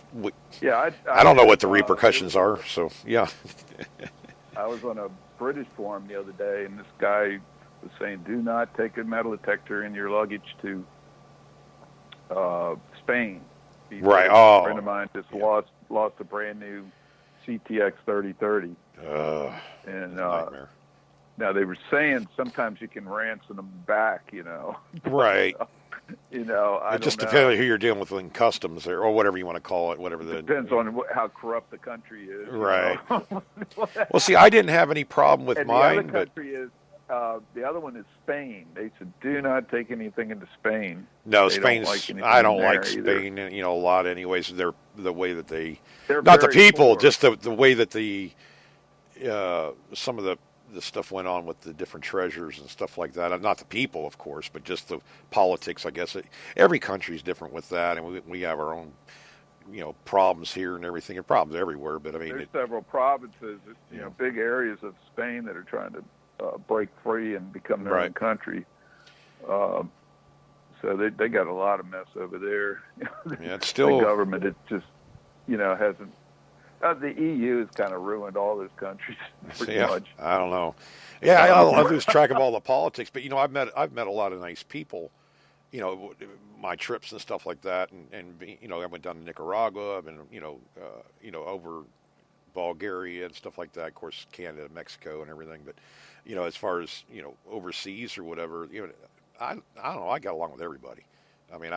Speaker 1: I don't know what the repercussions are. So yeah.
Speaker 2: I was on a British forum the other day, and this guy was saying, "Do not take a metal detector in your luggage to Spain."
Speaker 1: Right.
Speaker 2: A friend of mine just lost a brand new CTX 3030. And now they were saying sometimes you can ransom them back.
Speaker 1: Right.
Speaker 2: It
Speaker 1: just depends on who you're dealing with in customs or whatever you want to call it.
Speaker 2: Depends on how corrupt the country is.
Speaker 1: Right. Well, see, I didn't have any problem with mine,
Speaker 2: the other one is Spain. They said, do not take anything into Spain.
Speaker 1: No, Spain's. I don't like Spain. A lot, anyways. They're the way that they're not the people, poor. Just the way that some of the stuff went on with the different treasures and stuff like that. Not the people, of course, but just the politics, I guess. Every country is different with that, and we have our own, problems here and everything, and problems everywhere. But I mean,
Speaker 2: there's several provinces, big areas of Spain that are trying to break free and become their own country. So they got a lot of mess over there.
Speaker 1: Yeah, it's still
Speaker 2: the government. It just hasn't. The EU has kind of ruined all those countries pretty much. I
Speaker 1: don't know. Yeah, I lose track of all the politics, but I've met a lot of nice people. My trips and stuff like that, and I went down to Nicaragua. I've been over Bulgaria and stuff like that. Of course, Canada, Mexico, and everything. But as far as overseas or whatever, I don't know. I got along with everybody. I mean,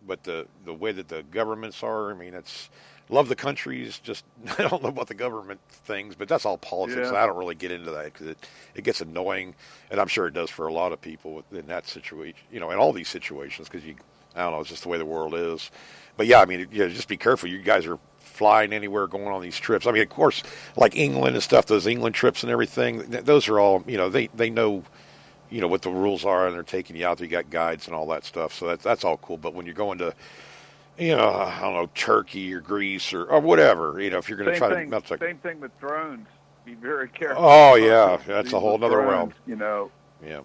Speaker 1: but the way that the governments are, I mean, it's love the countries. Just I don't know about the government things, but that's all politics.
Speaker 2: Yeah.
Speaker 1: I don't really get into that because it gets annoying, and I'm sure it does for a lot of people in that situation. You know, in all these situations, because I don't know, it's just the way the world is. But yeah, I mean, just be careful. You guys are flying anywhere, going on these trips. I mean, of course, like England and stuff, those England trips and everything. Those are all, they know, what the rules are, and they're taking you out there. You got guides and all that stuff. So that's all cool. But when you're going to, I don't know, Turkey or Greece or whatever, if you're going to try to,
Speaker 2: same thing with drones. Be very careful.
Speaker 1: Oh yeah, that's a whole other realm.
Speaker 2: Yeah.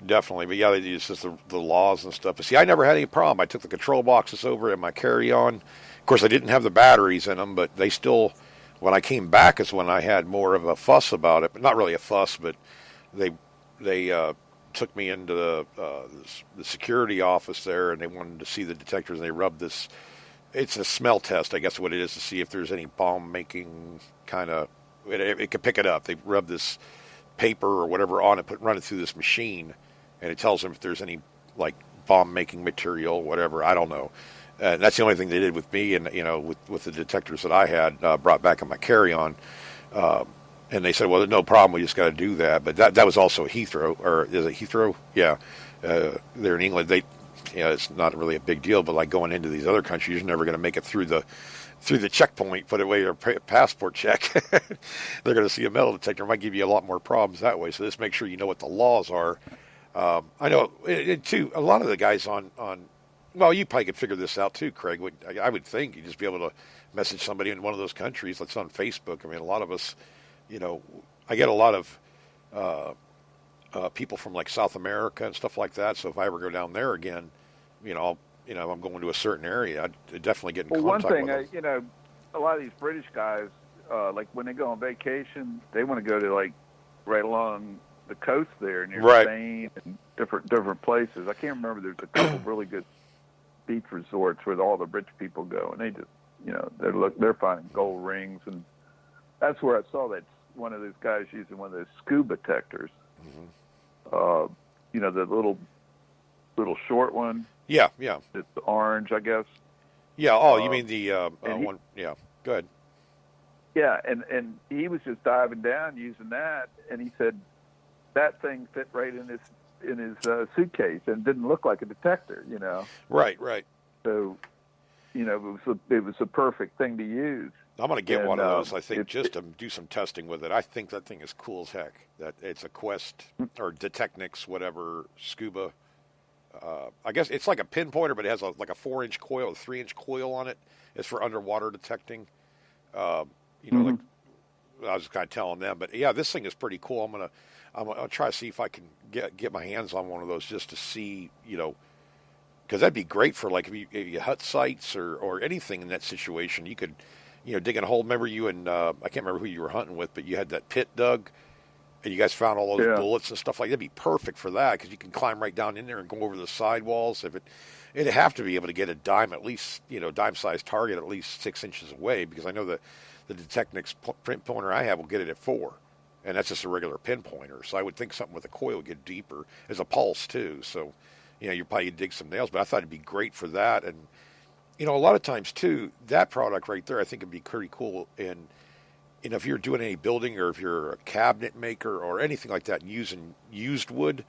Speaker 1: Definitely, but yeah, it's just the laws and stuff. But see, I never had any problem. I took the control boxes over in my carry-on. Of course, I didn't have the batteries in them, but they still. When I came back, is when I had more of a fuss about it. But not really a fuss, but they took me into the security office there, and they wanted to see the detectors. And they rubbed this. It's a smell test, I guess, what it is, to see if there's any bomb-making kind of. It could pick it up. They rubbed this paper or whatever on it, run it through this machine, and it tells them if there's any like bomb-making material, whatever. I don't know. That's the only thing they did with me, and with the detectors that I had brought back in my carry-on. And they said, "Well, no problem. We just got to do that." But that was also Heathrow, or is it Heathrow? Yeah, they're in England. It's not really a big deal. But like going into these other countries, you're never going to make it through the checkpoint, put away your passport check. They're going to see a metal detector. It might give you a lot more problems that way. So just make sure you know what the laws are. I know, too, a lot of the guys on well, you probably could figure this out too, Craig. I would think you'd just be able to message somebody in one of those countries that's on Facebook. I mean, a lot of us, I get a lot of people from like South America and stuff like that. So if I ever go down there again, I'm going to a certain area, I'd definitely get in contact with them.
Speaker 2: One thing, a lot of these British guys, like when they go on vacation, they want to go to like right along the coast there near Spain and different places. I can't remember. There's a couple really good beach resorts where all the rich people go, and they just, they're finding gold rings, and that's where I saw that one of those guys using one of those scuba detectors. Mm-hmm. The little short one.
Speaker 1: Yeah.
Speaker 2: It's orange, I guess.
Speaker 1: Yeah. Oh, you mean the one? Yeah. Good.
Speaker 2: Yeah, and he was just diving down using that, and he said that thing fit right in his suitcase and didn't look like a detector.
Speaker 1: Right.
Speaker 2: So, it was a perfect thing to use.
Speaker 1: I'm going to get one of those, I think, just to do some testing with it. I think that thing is cool as heck. That it's a Quest or Detechnix, whatever, scuba. I guess it's like a pinpointer, but it has like a 4-inch coil, a 3-inch coil on it. It's for underwater detecting.
Speaker 2: Mm-hmm.
Speaker 1: Like I was kind of telling them, but yeah, this thing is pretty cool. I'm gonna try to see if I can get my hands on one of those just to see, because that'd be great for like if you hut sites or anything in that situation. You could, dig a hole. Remember you and I can't remember who you were hunting with, but you had that pit dug, and you guys found all those bullets and stuff like that. That'd be perfect for that because you can climb right down in there and go over the sidewalls. It'd have to be able to get a dime at least, dime-sized target at least 6 inches away, because I know the Detechnix pinpointer I have will get it at 4. And that's just a regular pinpointer. So I would think something with a coil would get deeper. There's a pulse, too. So, you probably dig some nails. But I thought it'd be great for that. And, a lot of times, too, that product right there I think would be pretty cool. And, if you're doing any building or if you're a cabinet maker or anything like that using used wood,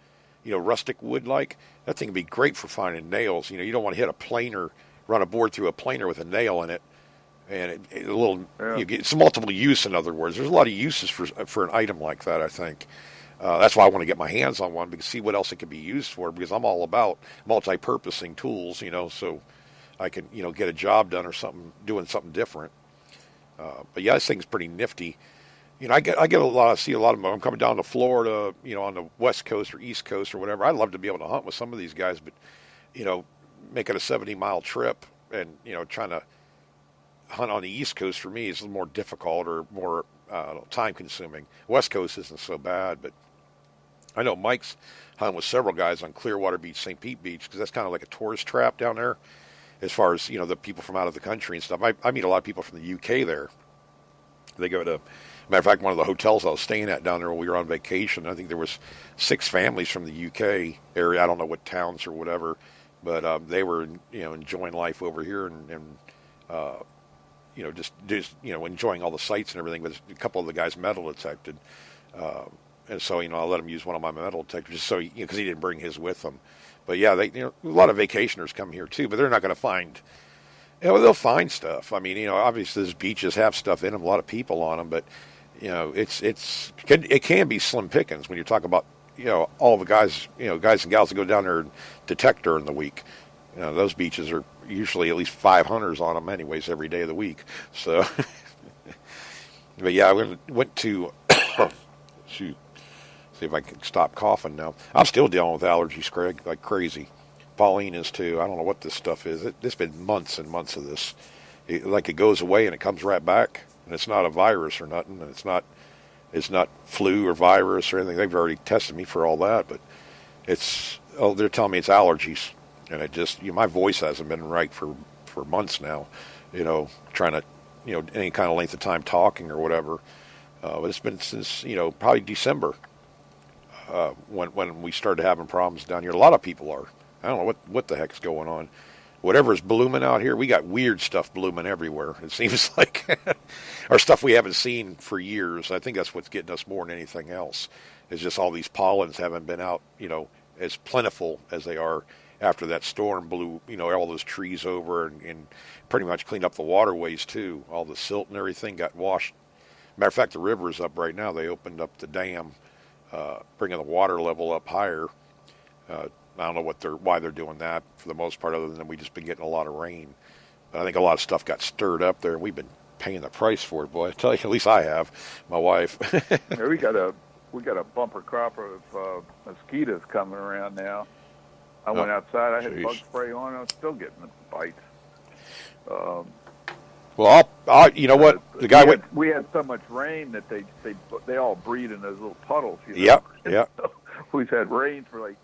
Speaker 1: rustic wood like, that thing would be great for finding nails. You don't want to hit a planer, run a board through a planer with a nail in it. And it's multiple use. In other words, there's a lot of uses for an item like that. I think that's why I want to get my hands on one, because see what else it can be used for. Because I'm all about multi-purposing tools, so I can get a job done or something, doing something different. But yeah, this thing's pretty nifty. I see a lot of them. I'm coming down to Florida, on the West Coast or East Coast or whatever. I'd love to be able to hunt with some of these guys, but making a 70-mile trip and trying to hunt on the East Coast for me is a little more difficult or more time consuming. West Coast isn't so bad, but I know Mike's hunting with several guys on Clearwater Beach, St. Pete Beach, because that's kind of like a tourist trap down there as far as, the people from out of the country and stuff. I meet a lot of people from the UK there. They go to, matter of fact, one of the hotels I was staying at down there when we were on vacation, I think there was 6 families from the UK area. I don't know what towns or whatever. but they were enjoying life over here and just enjoying all the sights and everything. But a couple of the guys metal detected, and so I let him use one of my metal detectors just so because he didn't bring his with him. But yeah, they a lot of vacationers come here too, but they're not going to find. They'll find stuff. I mean, obviously these beaches have stuff in them, a lot of people on them, but it can be slim pickings when you talk about all the guys guys and gals that go down there and detect during the week. Those beaches are usually at least 5 hunters on them anyways every day of the week. So, but yeah, I went to shoot, see if I can stop coughing now. I'm still dealing with allergies, Craig, like crazy. Pauline is too. I don't know what this stuff is. It's been months and months of this. It goes away and it comes right back, and it's not a virus or nothing, and it's not flu or virus or anything. They've already tested me for all that, but they're telling me it's allergies, and it just my voice hasn't been right for months now. Trying to any kind of length of time talking or whatever. But it's been since probably December when we started having problems down here. A lot of people are. I don't know what the heck's going on. Whatever's blooming out here, we got weird stuff blooming everywhere. It seems like, or stuff we haven't seen for years. I think that's what's getting us more than anything else. Is just all these pollens haven't been out, as plentiful as they are after that storm blew, all those trees over and pretty much cleaned up the waterways too. All the silt and everything got washed. Matter of fact, the river is up right now. They opened up the dam, bringing the water level up higher. I don't know why they're doing that for the most part, other than we just been getting a lot of rain. But I think a lot of stuff got stirred up there, and we've been paying the price for it, boy. I tell you, at least I have. My wife.
Speaker 2: Yeah, we got a bumper crop of mosquitoes coming around now. I went outside. I had bug spray on. I'm still getting the bites.
Speaker 1: Well, you know what? The guy
Speaker 2: we had so much rain that they all breed in those little puddles.
Speaker 1: Yep.
Speaker 2: We've had rain for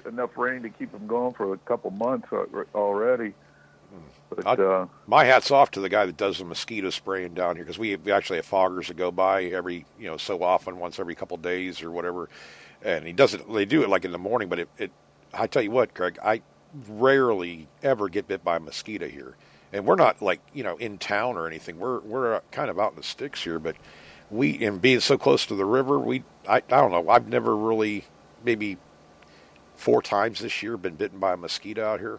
Speaker 2: enough rain to keep them going for a couple months already. But
Speaker 1: my hat's off to the guy that does the mosquito spraying down here, because we actually have foggers that go by every so often, once every couple days or whatever, and he does it. They do it like in the morning, but I tell you what, Craig, I rarely ever get bit by a mosquito here, and we're not like in town or anything. We're kind of out in the sticks here, but and being so close to the river, I don't know. I've never really, maybe 4 times this year, been bitten by a mosquito out here.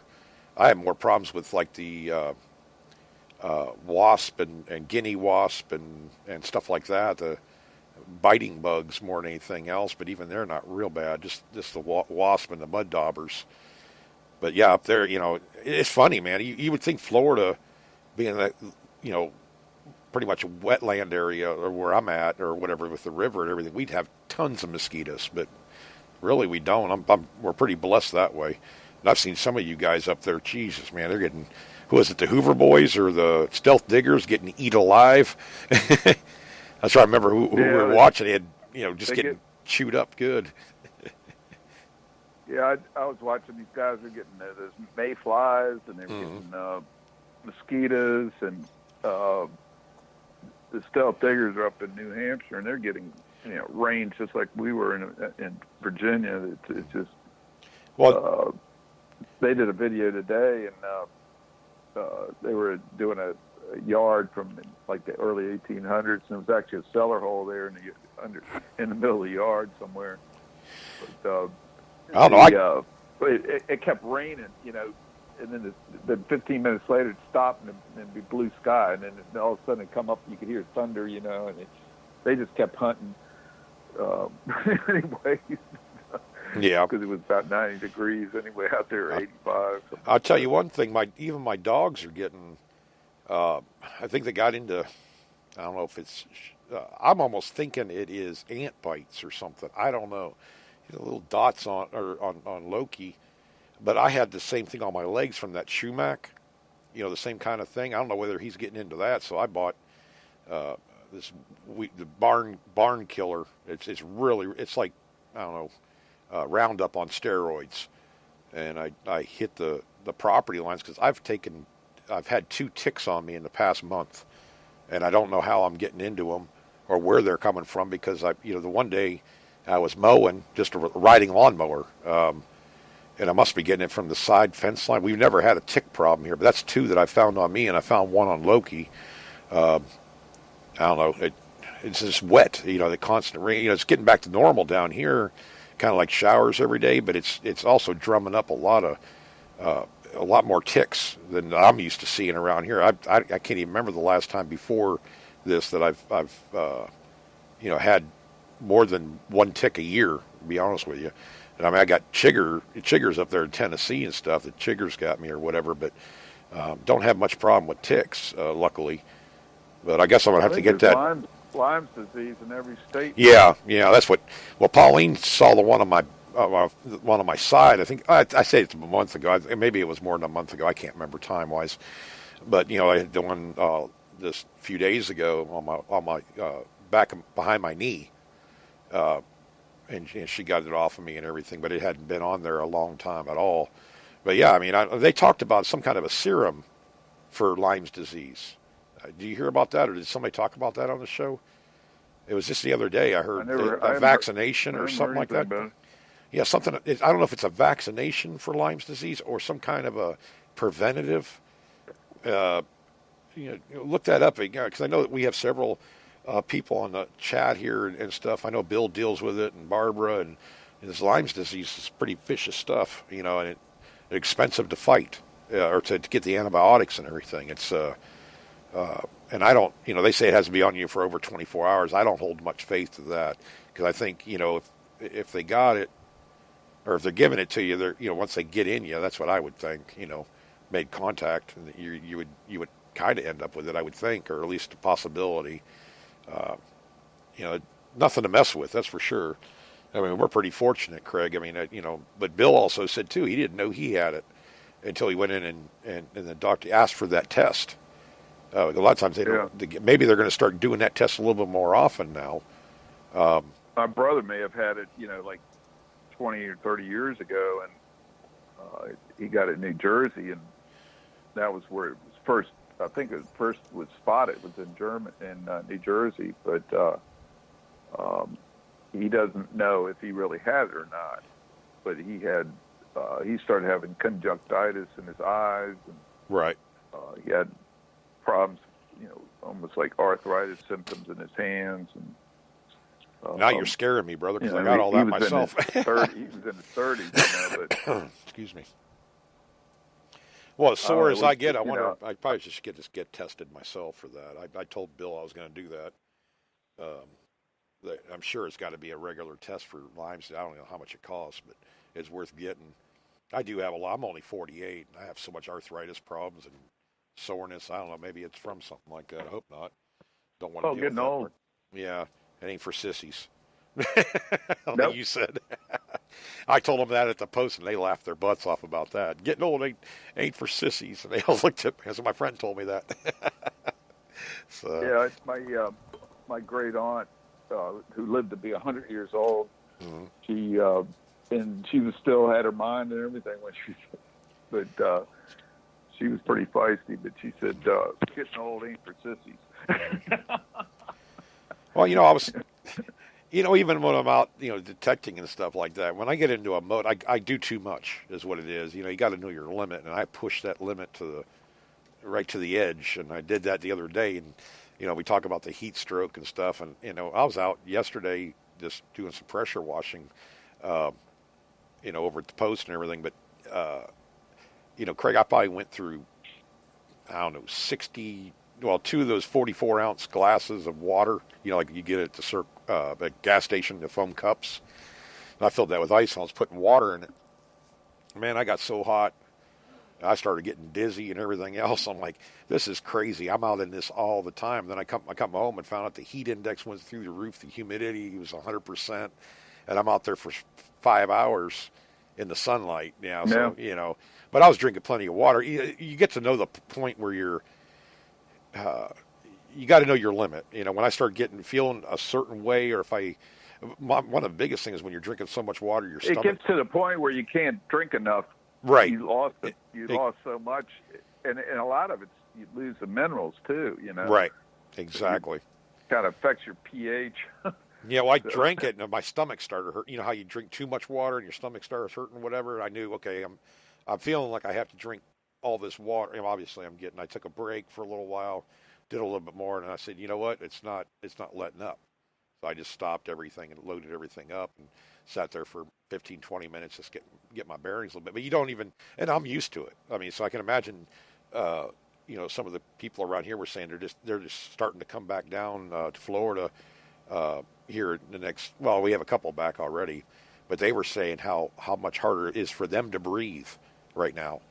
Speaker 1: I have more problems with like the wasp and guinea wasp and stuff like that, the biting bugs more than anything else. But even they're not real bad, just the wasp and the mud daubers. But yeah, up there, it's funny, man. You would think Florida, being that, pretty much a wetland area, or where I'm at, or whatever, with the river and everything, we'd have tons of mosquitoes. But really, we don't. We're pretty blessed that way. And I've seen some of you guys up there. Jesus, man, they're getting. Who is it? The Hoover Boys or the Stealth Diggers getting eat alive? That's why I remember who we were watching. They had, just getting chewed up good.
Speaker 2: Yeah, I was watching these guys are getting those mayflies, and they were getting mosquitoes, and the Stealth Diggers are up in New Hampshire, and they're getting rain just like we were in Virginia. It's just they did a video today, and they were doing a yard from like the early 1800s, and it was actually a cellar hole there in the middle of the yard somewhere. But
Speaker 1: I don't know.
Speaker 2: It kept raining, and then 15 minutes later it stopped and it'd be blue sky, and then all of a sudden it'd come up and you could hear thunder, and they just kept hunting. Anyway,
Speaker 1: yeah,
Speaker 2: because it was about 90 degrees anyway out there, 85.
Speaker 1: I'll tell you one thing: even my dogs are getting. I think they got into. I don't know if it's. I'm almost thinking it is ant bites or something. I don't know. Little dots on Loki, but I had the same thing on my legs from that Shumac, the same kind of thing. I don't know whether he's getting into that, so I bought the barn killer. It's like, I don't know, Roundup on steroids, and I hit the property lines because I've had 2 ticks on me in the past month, and I don't know how I'm getting into them or where they're coming from, because the one day I was mowing, just a riding lawnmower, and I must be getting it from the side fence line. We've never had a tick problem here, but that's two that I found on me, and I found one on Loki. I don't know. It's just wet, the constant rain. It's getting back to normal down here, kind of like showers every day, but it's also drumming up a lot more ticks than I'm used to seeing around here. I can't even remember the last time before this that I've had more than one tick a year, to be honest with you. And I mean, I got chiggers up there in Tennessee and stuff. The chiggers got me or whatever, but don't have much problem with ticks, luckily. But I guess I'm gonna have to get that.
Speaker 2: Lyme's disease in every state.
Speaker 1: Yeah, that's what. Well, Pauline saw the one on my side. I think I say it's a month ago. Maybe it was more than a month ago. I can't remember time wise. But I had the one this few days ago on my back behind my knee. And she got it off of me and everything, but it hadn't been on there a long time at all. But yeah, I mean, they talked about some kind of a serum for Lyme's disease. Do you hear about that, or did somebody talk about that on the show? It was just the other day. I heard a vaccination or something like that. Yeah, something. I don't know if it's a vaccination for Lyme's disease or some kind of a preventative. Look that up because I know that we have several people on the chat here and stuff. I know Bill deals with it, and Barbara, and this Lyme's disease is pretty vicious stuff, and it's expensive to fight or to get the antibiotics and everything. It's and I don't, they say it has to be on you for over 24 hours. I don't hold much faith to that because I think, if they got it or if they're giving it to you, they're, once they get in you, that's what I would think, made contact, and you would kind of end up with it, I would think, or at least a possibility. Nothing to mess with, that's for sure. I mean, we're pretty fortunate, Craig. I mean, but Bill also said too, he didn't know he had it until he went in and the doctor asked for that test. A lot of times they don't. Maybe they're going to start doing that test a little bit more often now.
Speaker 2: My brother may have had it, like 20 or 30 years ago, and he got it in New Jersey, and that was where it was first. I think it first was spotted. It was in New Jersey, but he doesn't know if he really had it or not. But he started having conjunctivitis in his eyes, and
Speaker 1: right.
Speaker 2: He had problems, almost like arthritis symptoms in his hands. And
Speaker 1: now you're scaring me, brother, because I got all that myself.
Speaker 2: He was in his 30s, but
Speaker 1: excuse me. Well, as sore as I get, I wonder. I probably just get tested myself for that. I told Bill I was going to do that. I'm sure it's got to be a regular test for Lyme's. I don't know how much it costs, but it's worth getting. I do have a lot. I'm only 48, and I have so much arthritis problems and soreness. I don't know. Maybe it's from something like that. I hope not. Don't want to deal
Speaker 2: getting
Speaker 1: with that
Speaker 2: old.
Speaker 1: part. Yeah, it ain't for sissies.
Speaker 2: Nope.
Speaker 1: You said. I told them that at the post, and they laughed their butts off about that. Getting old ain't for sissies. And they all looked at me. So my friend told me that. So
Speaker 2: yeah, it's my great aunt who lived to be 100 years old.
Speaker 1: Mm-hmm.
Speaker 2: She was still had her mind and everything when but she was pretty feisty. But she said, "Getting old ain't for sissies."
Speaker 1: Well, I was. Even when I'm out, detecting and stuff like that, when I get into a mode, I do too much, is what it is. You got to know your limit, and I push that limit right to the edge, and I did that the other day, and, we talk about the heat stroke and stuff, and, I was out yesterday just doing some pressure washing, over at the post and everything, but, Craig, I probably went through, I don't know, 2 of those 44-ounce glasses of water, like you get at the gas station, the foam cups. And I filled that with ice, and I was putting water in it. Man, I got so hot. I started getting dizzy and everything else. I'm like, this is crazy. I'm out in this all the time. Then I come home and found out the heat index went through the roof. The humidity was 100%. And I'm out there for 5 hours in the sunlight. Yeah. So, but I was drinking plenty of water. You get to know the point where you're, you got to know your limit. When I start feeling a certain way, or if one of the biggest things is when you're drinking so much water, your stomach.
Speaker 2: It gets to the point where you can't drink enough.
Speaker 1: Right.
Speaker 2: You lost so much, and a lot of it, you lose the minerals too.
Speaker 1: Right. Exactly.
Speaker 2: Kind of affects your pH.
Speaker 1: Yeah, well, I
Speaker 2: So,
Speaker 1: drank it and my stomach started hurt. You know how you drink too much water and your stomach starts hurting, whatever. I knew, okay, I'm feeling like I have to drink all this water. You know, obviously, I took a break for a little while, did a little bit more, and I said, you know what, it's not letting up. So I just stopped everything and loaded everything up and sat there for 15, 20 minutes, just get my bearings a little bit. But you don't even, and I'm used to it. I mean, so I can imagine, uh, some of the people around here were saying they're just starting to come back down to Florida here in the next. Well, we have a couple back already, but they were saying how much harder it is for them to breathe right now,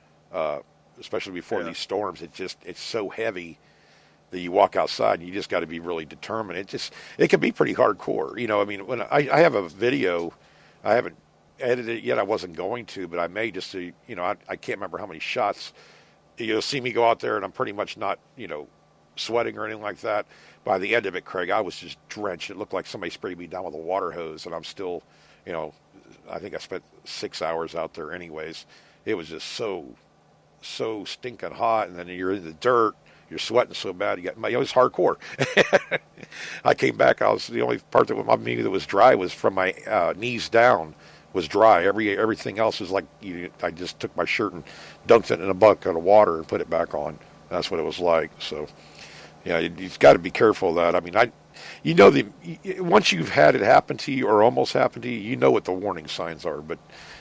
Speaker 1: especially before
Speaker 2: yeah,
Speaker 1: these storms. It's so heavy that you walk outside and you just got to be really determined. It can be pretty hardcore. I mean, when I have a video, I haven't edited it yet. I wasn't going to, but I may just to, I can't remember how many shots. You'll see me go out there and I'm pretty much not, sweating or anything like that. By the end of it, Craig, I was just drenched. It looked like somebody sprayed me down with a water hose, and I'm still, you know, I think I spent 6 hours out there anyways. It was just so stinking hot, and then you're in the dirt. You're sweating so bad. It was hardcore. I came back. The only part that me that was dry was from my knees down was dry. Everything else was like I just took my shirt and dunked it in a bucket of water and put it back on. That's what it was like. So yeah, you've got to be careful of that. I mean, once you've had it happen to you or almost happened to you, you know what the warning signs are. But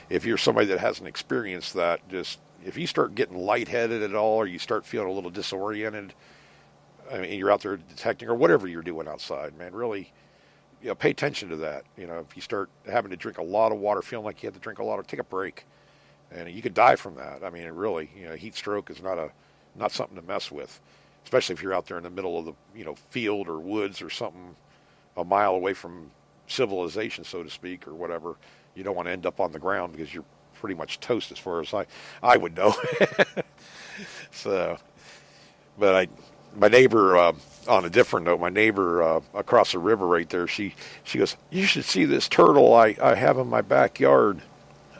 Speaker 1: if you're somebody that hasn't experienced that, just if you start getting lightheaded at all, or you start feeling a little disoriented, I mean, you're out there detecting or whatever you're doing outside, man, really, pay attention to that. If you start having to drink a lot of water, feeling like you have to drink a lot, take a break, and you could die from that. I mean, it really, heat stroke is not something to mess with, especially if you're out there in the middle of the field or woods or something a mile away from civilization, so to speak, or whatever. You don't want to end up on the ground because you're pretty much toast as far as I would know. So, but my neighbor, on a different note, my neighbor across the river right there, she goes, "You should see this turtle I have in my backyard."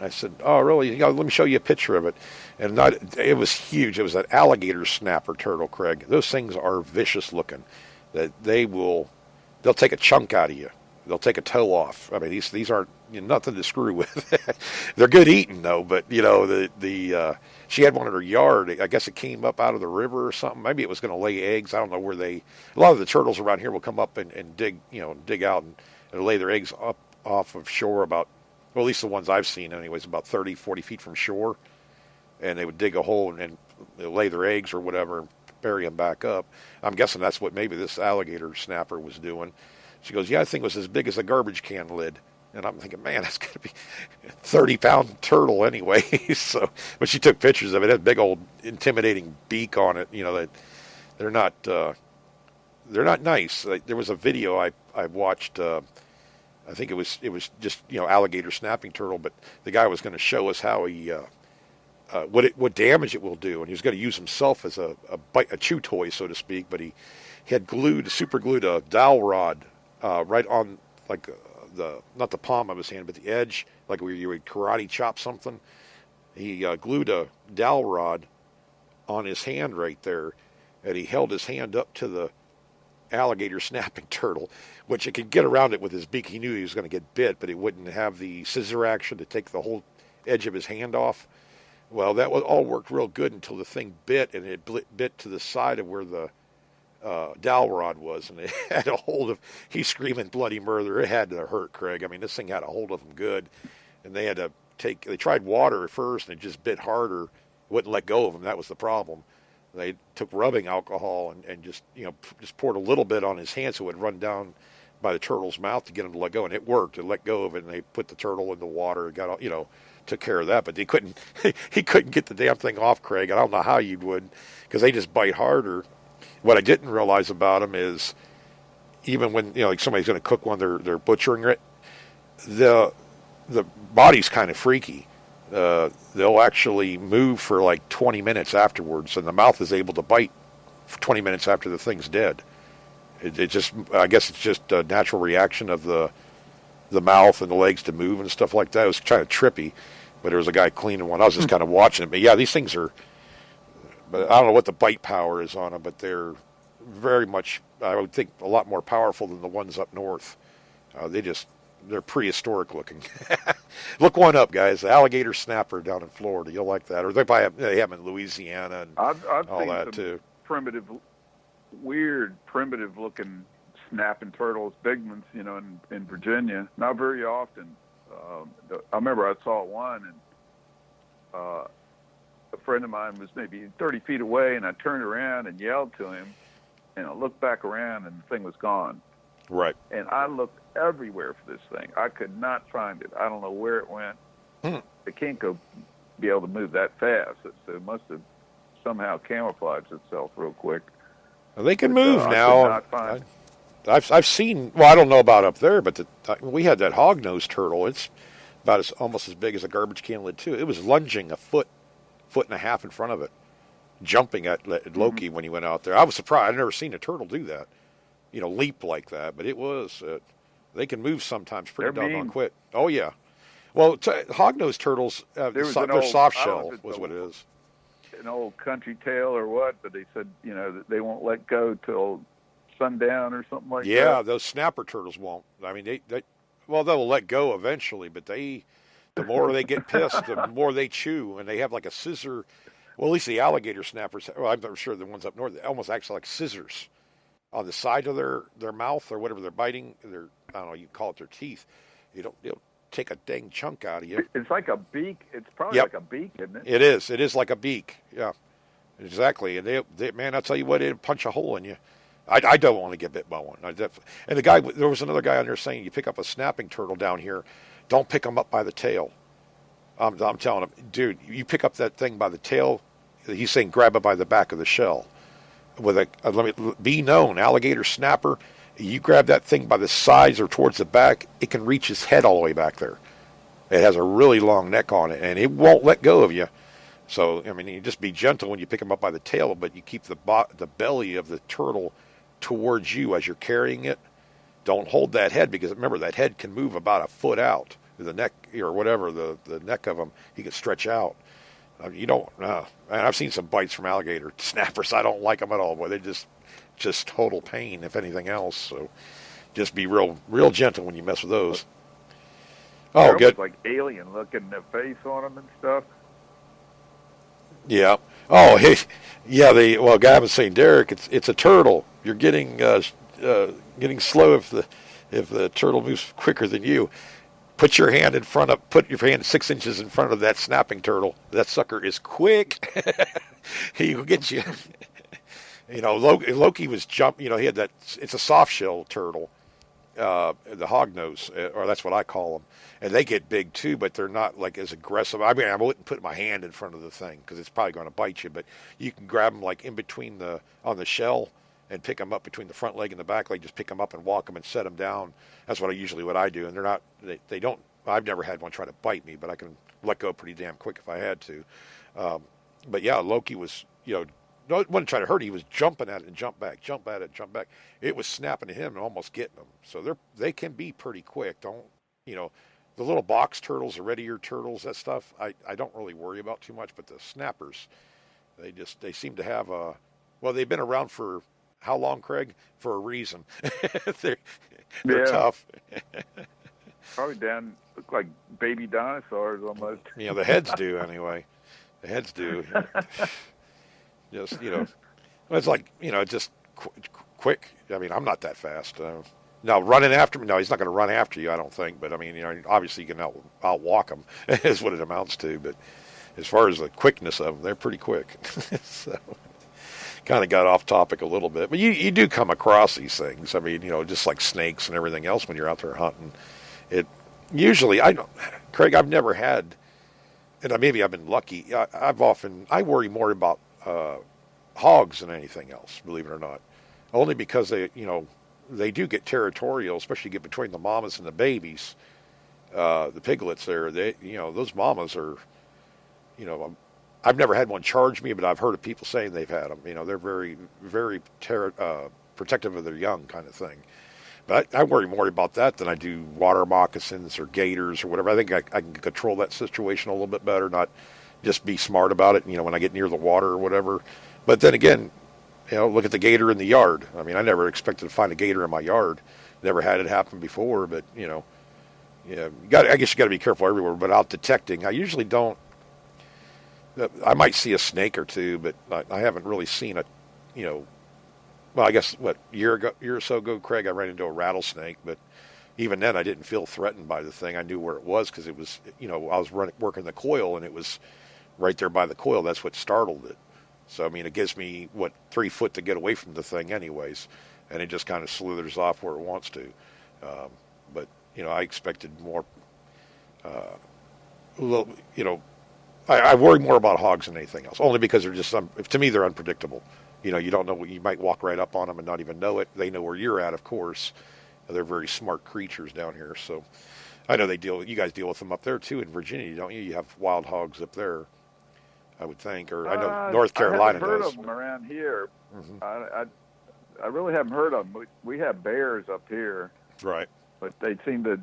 Speaker 1: I said, "Oh, really? Let me show you a picture of it." And it was huge. It was an alligator snapper turtle, Craig. Those things are vicious looking. That they'll take a chunk out of you. They'll take a toe off. I mean, these aren't nothing to screw with. They're good eating though. But she had one in her yard. I guess it came up out of the river or something. Maybe it was going to lay eggs. I don't know where A lot of the turtles around here will come up and dig out and lay their eggs up off of shore about, well, at least the ones I've seen anyways, about 30, 40 feet from shore. And they would dig a hole and lay their eggs or whatever and bury them back up. I'm guessing that's what maybe this alligator snapper was doing. She goes, "Yeah, I think it was as big as a garbage can lid." And I'm thinking, man, that's got to be 30-pound turtle anyway. So, but she took pictures of it. It had a big old intimidating beak on it. That they're not nice. There was a video I watched. I think it was just alligator snapping turtle, but the guy was going to show us how he what damage it will do, and he was going to use himself as a chew toy, so to speak. But he had super glued a dowel rod right on not the palm of his hand, but the edge, like where you would karate chop something. He glued a dowel rod on his hand right there, and he held his hand up to the alligator snapping turtle, which it could get around it with his beak. He knew he was going to get bit, but he wouldn't have the scissor action to take the whole edge of his hand off. Well, that all worked real good until the thing bit, and it bit to the side of where the dowel rod was, and it had a hold of. He's screaming bloody murder. It had to hurt, Craig. I mean, this thing had a hold of him good, and they had to They tried water at first, and it just bit harder. It wouldn't let go of him. That was the problem. They took rubbing alcohol and just poured a little bit on his hand so it would run down by the turtle's mouth to get him to let go, and it worked. It let go of it, and they put the turtle in the water and got took care of that. But they couldn't. He couldn't get the damn thing off, Craig. I don't know how you would, because they just bite harder. What I didn't realize about them is, even when like somebody's going to cook one, they're butchering it. The body's kind of freaky. They'll actually move for like 20 minutes afterwards, and the mouth is able to bite for 20 minutes after the thing's dead. I guess it's just a natural reaction of the mouth and the legs to move and stuff like that. It was kind of trippy, but there was a guy cleaning one. I was just kind of watching it. But yeah, these things are, but I don't know what the bite power is on them, but they're very much, I would think, a lot more powerful than the ones up north. They're prehistoric looking. Look one up, guys. The alligator snapper down in Florida. You'll like that. Or they have them in Louisiana and
Speaker 2: I've
Speaker 1: all
Speaker 2: seen
Speaker 1: that
Speaker 2: some
Speaker 1: too.
Speaker 2: weird, primitive looking snapping turtles, big ones, in Virginia. Not very often. I remember I saw one, and a friend of mine was maybe 30 feet away, and I turned around and yelled to him, and I looked back around, and the thing was gone.
Speaker 1: Right.
Speaker 2: And I looked everywhere for this thing. I could not find it. I don't know where it went. It can't be able to move that fast. So it must have somehow camouflaged itself real quick.
Speaker 1: Well, they can move now. I've seen. Well, I don't know about up there, but we had that hognose turtle. It's about almost as big as a garbage can lid too. It was lunging a foot and a half in front of it, jumping at Loki when he went out there. I was surprised. I've never seen a turtle do that. Leap like that. But it was. They can move sometimes pretty doggone quick. Oh yeah. Well, hognose turtles, they're soft shell was what it is.
Speaker 2: An old country tale or what? But they said that they won't let go till sundown or something like that.
Speaker 1: Yeah, those snapper turtles won't. I mean, they'll let go eventually, but the more they get pissed, the more they chew, and they have like a scissor. Well, at least the alligator snappers. Well, I'm not sure the ones up north. They almost act like scissors on the side of their mouth or whatever they're biting. I don't know. You call it their teeth. They'll take a dang chunk out of you.
Speaker 2: It's like a beak. It's probably like a beak, isn't it?
Speaker 1: It is. It is like a beak. Yeah, exactly. And they man, I'll tell you what, it'll punch a hole in you. I don't want to get bit by one. And there was another guy on there saying you pick up a snapping turtle down here, don't pick them up by the tail. I'm telling him, dude, you pick up that thing by the tail. He's saying grab it by the back of the shell. Let me be known, alligator snapper. You grab that thing by the sides or towards the back, it can reach its head all the way back there. It has a really long neck on it, and it won't let go of you. So, I mean, you just be gentle when you pick them up by the tail, but you keep the belly of the turtle towards you as you're carrying it. Don't hold that head, because remember, that head can move about a foot out. The neck, or whatever, the neck of them, he can stretch out. You don't, and I've seen some bites from alligator snappers. I don't like them at all. Boy, they're just total pain, if anything else. So just be real gentle when you mess with those. Oh, good.
Speaker 2: Like alien looking, the face on them and stuff.
Speaker 1: Yeah. Oh, hey, yeah. Guy was saying, Derek, it's a turtle. You're getting slow if the turtle moves quicker than you. Put your hand 6 inches in front of that snapping turtle. That sucker is quick. He will get you. Loki was he had that. It's a soft shell turtle, the hognose, or that's what I call them. And they get big too, but they're not like as aggressive. I mean, I wouldn't put my hand in front of the thing because it's probably going to bite you. But you can grab them like in between on the shell and pick them up between the front leg and the back leg. Just pick them up and walk them and set them down. That's what I do. And they're not. They don't. I've never had one try to bite me, but I can let go pretty damn quick if I had to. But yeah, Loki was wasn't trying to hurt it. He was jumping at it and jump back, jump at it, jump back. It was snapping to him and almost getting him. So they can be pretty quick. The little box turtles, the red ear turtles, that stuff, I don't really worry about too much. But the snappers, they seem to have they've been around for how long, Craig? For a reason. they're tough.
Speaker 2: Probably look like baby dinosaurs almost.
Speaker 1: The heads do anyway. The heads do. Just it's like just quick. I mean, I'm not that fast. Now running after me, no, he's not going to run after you, I don't think. But I mean, obviously you can outwalk him is what it amounts to. But as far as the quickness of them, they're pretty quick. So kind of got off topic a little bit, but you do come across these things. I mean, just like snakes and everything else when you're out there hunting. It usually, Craig, I've never had, and maybe I've been lucky. I worry more about hogs than anything else, believe it or not. Only because they do get territorial, especially get between the mamas and the babies, the piglets there. Those mamas are, I've never had one charge me, but I've heard of people saying they've had them. They're very, very protective of their young kind of thing. But I worry more about that than I do water moccasins or gators or whatever. I think I can control that situation a little bit better, not just be smart about it, when I get near the water or whatever. But then again, look at the gator in the yard. I mean, I never expected to find a gator in my yard. Never had it happen before, but yeah, I guess you got to be careful everywhere. But out detecting, I usually don't. I might see a snake or two, but I haven't really seen a, well, I guess what year or so ago, Craig, I ran into a rattlesnake, but even then I didn't feel threatened by the thing. I knew where it was because it was, I was working the coil and it was right there by the coil. That's what startled it. So I mean, it gives me 3 foot to get away from the thing, anyways, and it just kind of slithers off where it wants to. But I expected more. A little, I worry more about hogs than anything else, only because they're just to me they're unpredictable. You don't know, you might walk right up on them and not even know it. They know where you're at, of course. They're very smart creatures down here. So I know you guys deal with them up there too in Virginia, don't you? You have wild hogs up there, I would think, or I know North Carolina
Speaker 2: I haven't heard
Speaker 1: does.
Speaker 2: of them around here.
Speaker 1: Mm-hmm.
Speaker 2: I really haven't heard of them. We have bears up here,
Speaker 1: Right.
Speaker 2: but they seem to.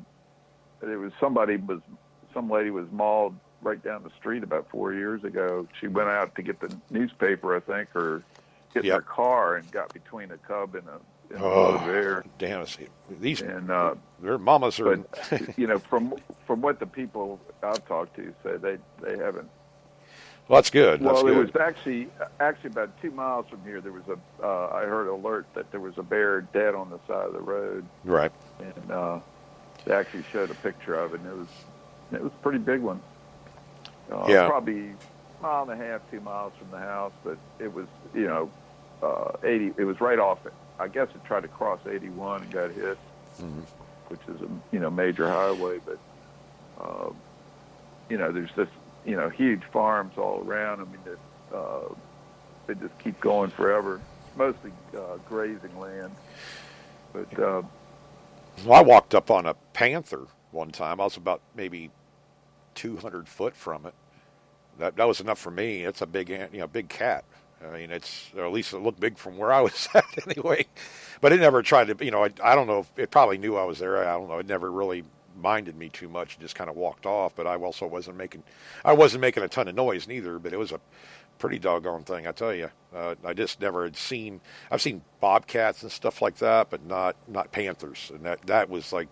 Speaker 2: It was some lady was mauled right down the street about 4 years ago. She went out to get the newspaper, I think, or get in her car and got between a cub and a bear.
Speaker 1: Damn, these
Speaker 2: and
Speaker 1: their mamas are.
Speaker 2: But from what the people I've talked to say, they haven't.
Speaker 1: Well, that's good.
Speaker 2: Well, it was actually about 2 miles from here. There was I heard an alert that there was a bear dead on the side of the road.
Speaker 1: Right.
Speaker 2: And they actually showed a picture of it, and it was a pretty big one. Probably 1.5 miles, 2 miles from the house, but it was 80. It was right off it. I guess it tried to cross 81 and got hit, which is a major highway. But there's this huge farms all around. I mean, they just keep going forever. Mostly grazing land, but.
Speaker 1: Well, I walked up on a panther one time. I was about maybe 200 foot from it. That was enough for me. It's a big cat. I mean, or at least it looked big from where I was at anyway. But it never tried to, I don't know if it probably knew I was there. I don't know. It never really minded me too much. It just kind of walked off. But I also wasn't making a ton of noise neither. But it was a pretty doggone thing, I tell you. I just never had seen. I've seen bobcats and stuff like that, but not panthers. And that was like,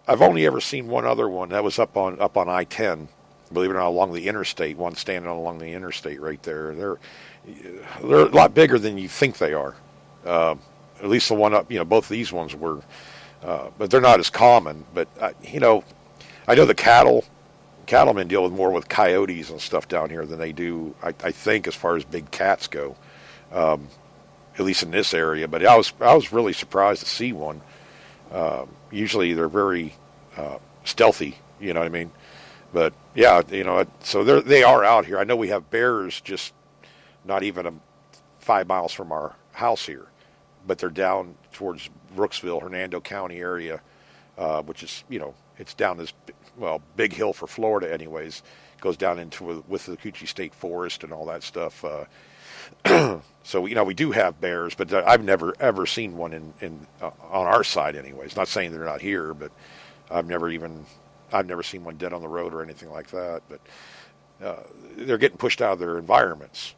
Speaker 1: I've only ever seen one other one. That was up on I-10. Believe it or not, along the interstate, one standing along the interstate right there. They're a lot bigger than you think they are. At least the one up, both of these ones were, but they're not as common. But I know the cattlemen deal with coyotes and stuff down here than they do, I think, as far as big cats go. At least in this area. But I was really surprised to see one. Usually they're very stealthy. You know what I mean? But yeah, so they are out here. I know we have bears just not even 5 miles from our house here, but they're down towards Brooksville, Hernando County area, which is it's down this big hill for Florida, anyways. It goes down with the Coochie State Forest and all that stuff. So we do have bears, but I've never ever seen one in on our side, anyways. Not saying they're not here, but I've never seen one dead on the road or anything like that. But they're getting pushed out of their environments.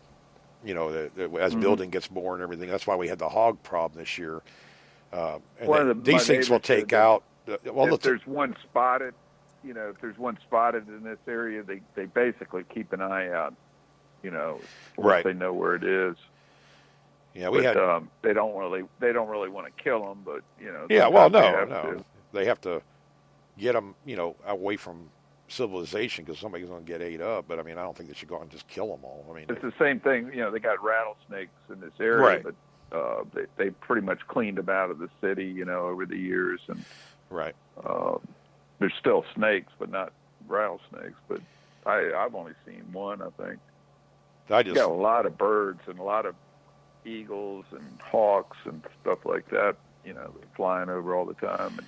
Speaker 1: As building gets more and everything. That's why we had the hog problem this year. These things will take out.
Speaker 2: If there's one spotted, in this area, they basically keep an eye out. Right. They know where it is.
Speaker 1: Yeah,
Speaker 2: they don't really want to kill them, but
Speaker 1: Yeah, well, no, they have to get them, away from civilization because somebody's going to get ate up. But I mean, I don't think they should go out and just kill them all. I mean,
Speaker 2: it's the same thing. They got rattlesnakes in this area,
Speaker 1: right.
Speaker 2: But they pretty much cleaned them out of the city, over the years, and
Speaker 1: right.
Speaker 2: There's still snakes, but not rattlesnakes. But I've only seen one, I think. You got a lot of birds and a lot of eagles and hawks and stuff like that, flying over all the time. And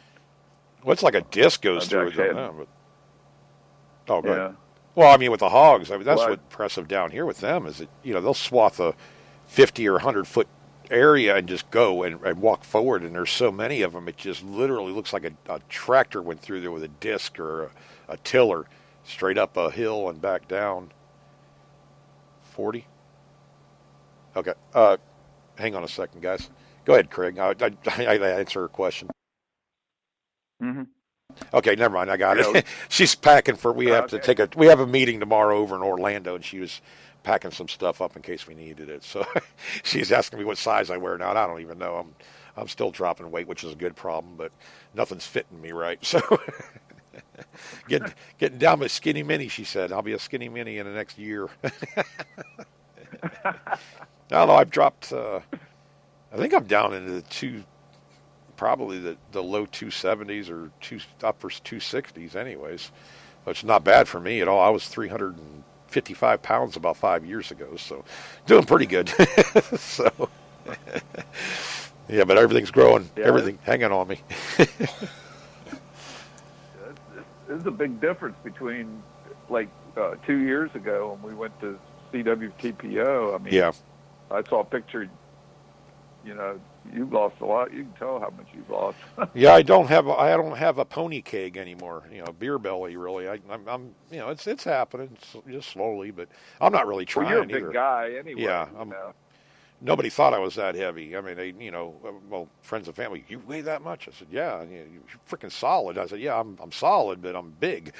Speaker 1: it's like a disc goes through them. Oh, good.
Speaker 2: Yeah.
Speaker 1: Well, I mean, with the hogs, that's what's impressive down here with them is that, they'll swath a 50 or 100 foot area and just go and walk forward. And there's so many of them, it just literally looks like a tractor went through there with a disc or a tiller straight up a hill and back down. 40? Okay. Hang on a second, guys. Go ahead, Craig. I answer her question.
Speaker 2: Mm-hmm.
Speaker 1: Okay, never mind. I got
Speaker 2: You know,
Speaker 1: it. She's packing for.
Speaker 2: okay.
Speaker 1: We have a meeting tomorrow over in Orlando, and she was packing some stuff up in case we needed it. So she's asking me what size I wear now, and I don't even know. I'm still dropping weight, which is a good problem, but nothing's fitting me right. So getting down to skinny mini, she said. I'll be a skinny mini in the next year. I don't know. I've dropped. I think I'm down into the probably the low 270s or upper 260s anyways, which is not bad for me at all. I was 355 pounds about 5 years ago, so doing pretty good. So yeah, but everything's growing,
Speaker 2: Yeah,
Speaker 1: everything hanging on me.
Speaker 2: there's a big difference between like 2 years ago when we went to CWTPO. I mean,
Speaker 1: Yeah,
Speaker 2: I saw a picture. You know, you've lost a lot. You can tell how much you've lost.
Speaker 1: yeah. I don't have a pony keg anymore. Beer belly really. I'm it's happening just slowly, but I'm not really
Speaker 2: Well,
Speaker 1: trying
Speaker 2: you're a big
Speaker 1: either.
Speaker 2: guy anyway.
Speaker 1: Yeah,
Speaker 2: You know.
Speaker 1: nobody thought I was that heavy. I mean, friends and family, you weigh that much? I said, yeah. You're freaking solid. I said, yeah, I'm solid, but I'm big,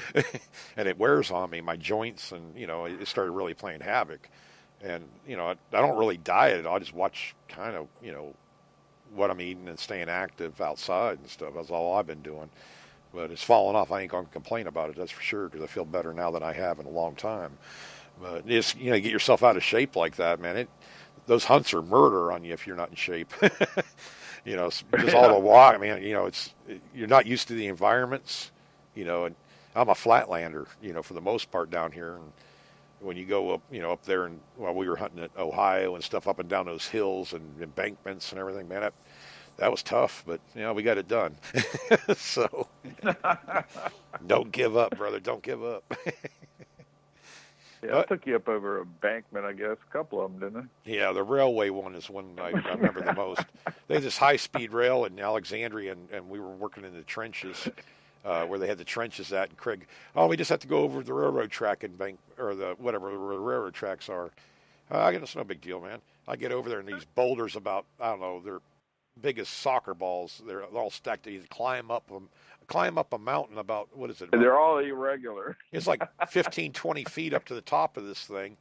Speaker 1: and it wears on me, my joints, and it started really playing havoc. And I don't really diet. I just watch kind of what I'm eating and staying active outside and stuff. That's all I've been doing. But it's fallen off. I ain't gonna complain about it. That's for sure, because I feel better now than I have in a long time. But just get yourself out of shape like that, man. Those hunts are murder on you if you're not in shape. Just all the walk, man. You're not used to the environments. And I'm a flatlander, for the most part down here. And when you go up, up there, and while we were hunting at Ohio and stuff, up and down those hills and embankments and everything, man, that was tough. But we got it done. So don't give up, brother. Don't give up.
Speaker 2: Yeah, I took you up over embankment, I guess. A couple of them, didn't I?
Speaker 1: Yeah, the railway one is one I remember the most. They had this high-speed rail in Alexandria, and we were working in the trenches where they had the trenches at. And Craig, we just have to go over the railroad track and or where the railroad tracks are. I guess it's no big deal, man. I get over there, and these boulders about, I don't know, they're big as soccer balls. They're all stacked. You climb up a mountain about, what is it?
Speaker 2: They're all irregular.
Speaker 1: It's like 15, 20 feet up to the top of this thing.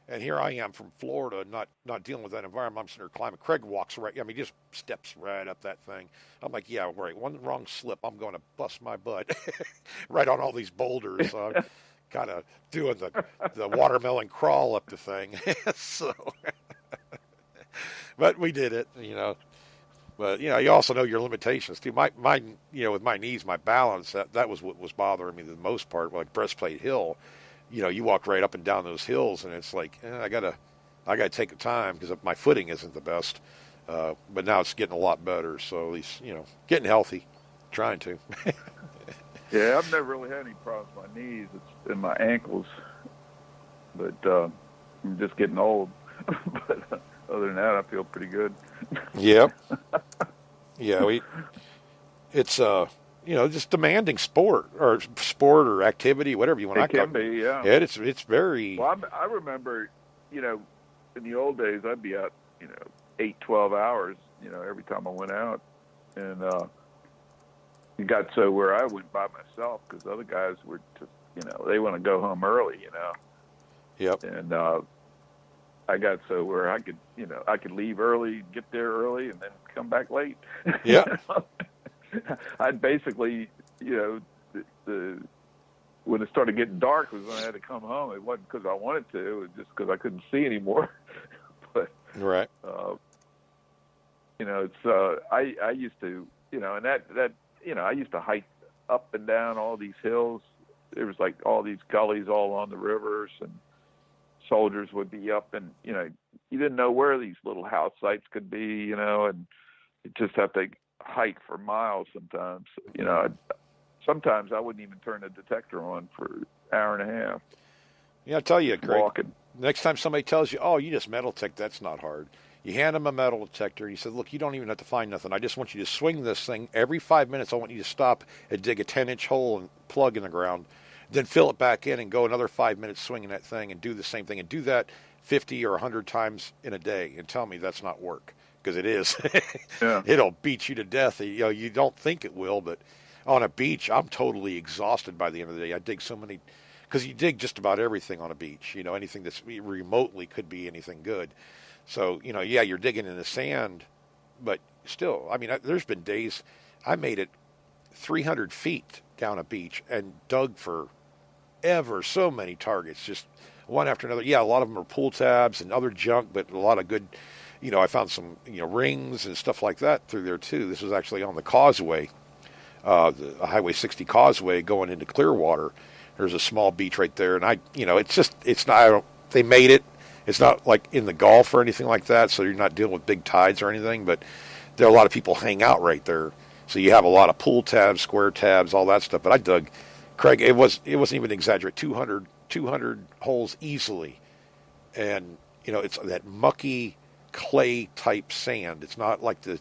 Speaker 1: And here I am from Florida, not dealing with that environment. I'm sitting there climbing. Craig walks right, he just steps right up that thing. I'm like, yeah, right. One wrong slip, I'm going to bust my butt right on all these boulders. So I'm kind of doing the watermelon crawl up the thing. So, but we did it, But you also know your limitations too. My with my knees, my balance, that was what was bothering me the most part. Like Breastplate Hill, you walk right up and down those hills, and it's like I gotta take the time because my footing isn't the best. But now it's getting a lot better. So at least getting healthy, trying to.
Speaker 2: Yeah, I've never really had any problems with my knees. It's in my ankles, but I'm just getting old. But other than that, I feel pretty good.
Speaker 1: Yeah. Yeah, it's just demanding sport or activity, whatever you want to call it.
Speaker 2: It can be, yeah.
Speaker 1: Yeah, it's very.
Speaker 2: Well, I remember, in the old days, I'd be out, 8, 12 hours, every time I went out, and it got so where I went by myself because other guys were just, they want to go home early,
Speaker 1: Yep.
Speaker 2: And I got so where I could leave early, get there early, and then come back late.
Speaker 1: Yeah.
Speaker 2: I'd basically, when it started getting dark was when I had to come home. It wasn't because I wanted to; it was just because I couldn't see anymore. But
Speaker 1: right.
Speaker 2: It's I used to, and that I used to hike up and down all these hills. There was like all these gullies all on the rivers, and soldiers would be up, and you didn't know where these little house sites could be, and you just have to hike for miles sometimes. Sometimes I wouldn't even turn the detector on for an hour and a half.
Speaker 1: Yeah, I tell you, Craig.
Speaker 2: Walking.
Speaker 1: Next time somebody tells you, "Oh, you just metal detect," that's not hard. You hand them a metal detector, and you said, "Look, you don't even have to find nothing. I just want you to swing this thing every 5 minutes. I want you to stop and dig a 10-inch hole and plug in the ground, then fill it back in and go another 5 minutes swinging that thing and do the same thing and do that 50 or 100 times in a day and tell me that's not work." because it is.
Speaker 2: Yeah.
Speaker 1: It'll beat you to death. You don't think it will, but on a beach, I'm totally exhausted by the end of the day. I dig so many, because you dig just about everything on a beach. Anything that's remotely could be anything good. So, yeah, you're digging in the sand, but still, I mean, there's been days I made it 300 feet down a beach and dug for ever so many targets, just one after another. Yeah, a lot of them are pull tabs and other junk, but a lot of good, I found some, rings and stuff like that through there too. This was actually on the causeway, the Highway 60 causeway going into Clearwater. There's a small beach right there, and it's not, they made it. It's not like in the Gulf or anything like that, so you're not dealing with big tides or anything, but there are a lot of people hang out right there. So you have a lot of pull tabs, square tabs, all that stuff. But I dug, Craig, it wasn't even exaggerate, 200 holes easily. And, it's that mucky clay type sand. It's not like the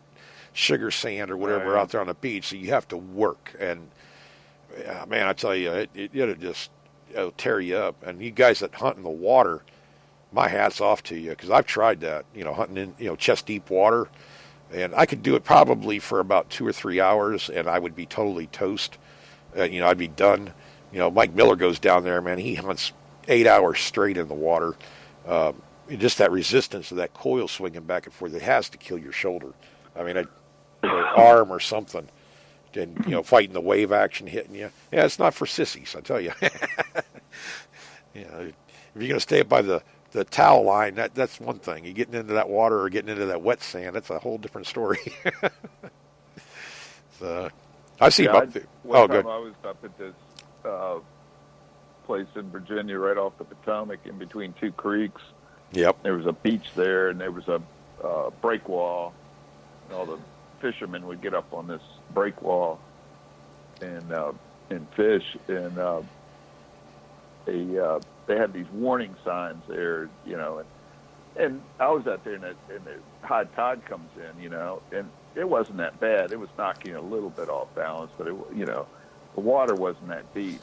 Speaker 1: sugar sand or whatever out there on the beach. So you have to work. And, man, I tell you, it'll tear you up. And you guys that hunt in the water, my hat's off to you, because I've tried that, hunting in, chest deep water. And I could do it probably for about 2 or 3 hours, and I would be totally toast. I'd be done. Mike Miller goes down there, man. He hunts 8 hours straight in the water. Just that resistance of that coil swinging back and forth, it has to kill your shoulder. I mean, or arm or something. And, fighting the wave action hitting you. Yeah, it's not for sissies, I tell you. If you're going to stay up by the towel line, that's one thing. You getting into that water or getting into that wet sand, that's a whole different story. So, I see.
Speaker 2: One time I was up at this place in Virginia, right off the Potomac, in between two creeks.
Speaker 1: Yep.
Speaker 2: There was a beach there, and there was a break wall, and all the fishermen would get up on this break wall and fish, and they had these warning signs there, and I was out there, and the high tide comes in, and it wasn't that bad. It was knocking a little bit off balance, but the water wasn't that deep,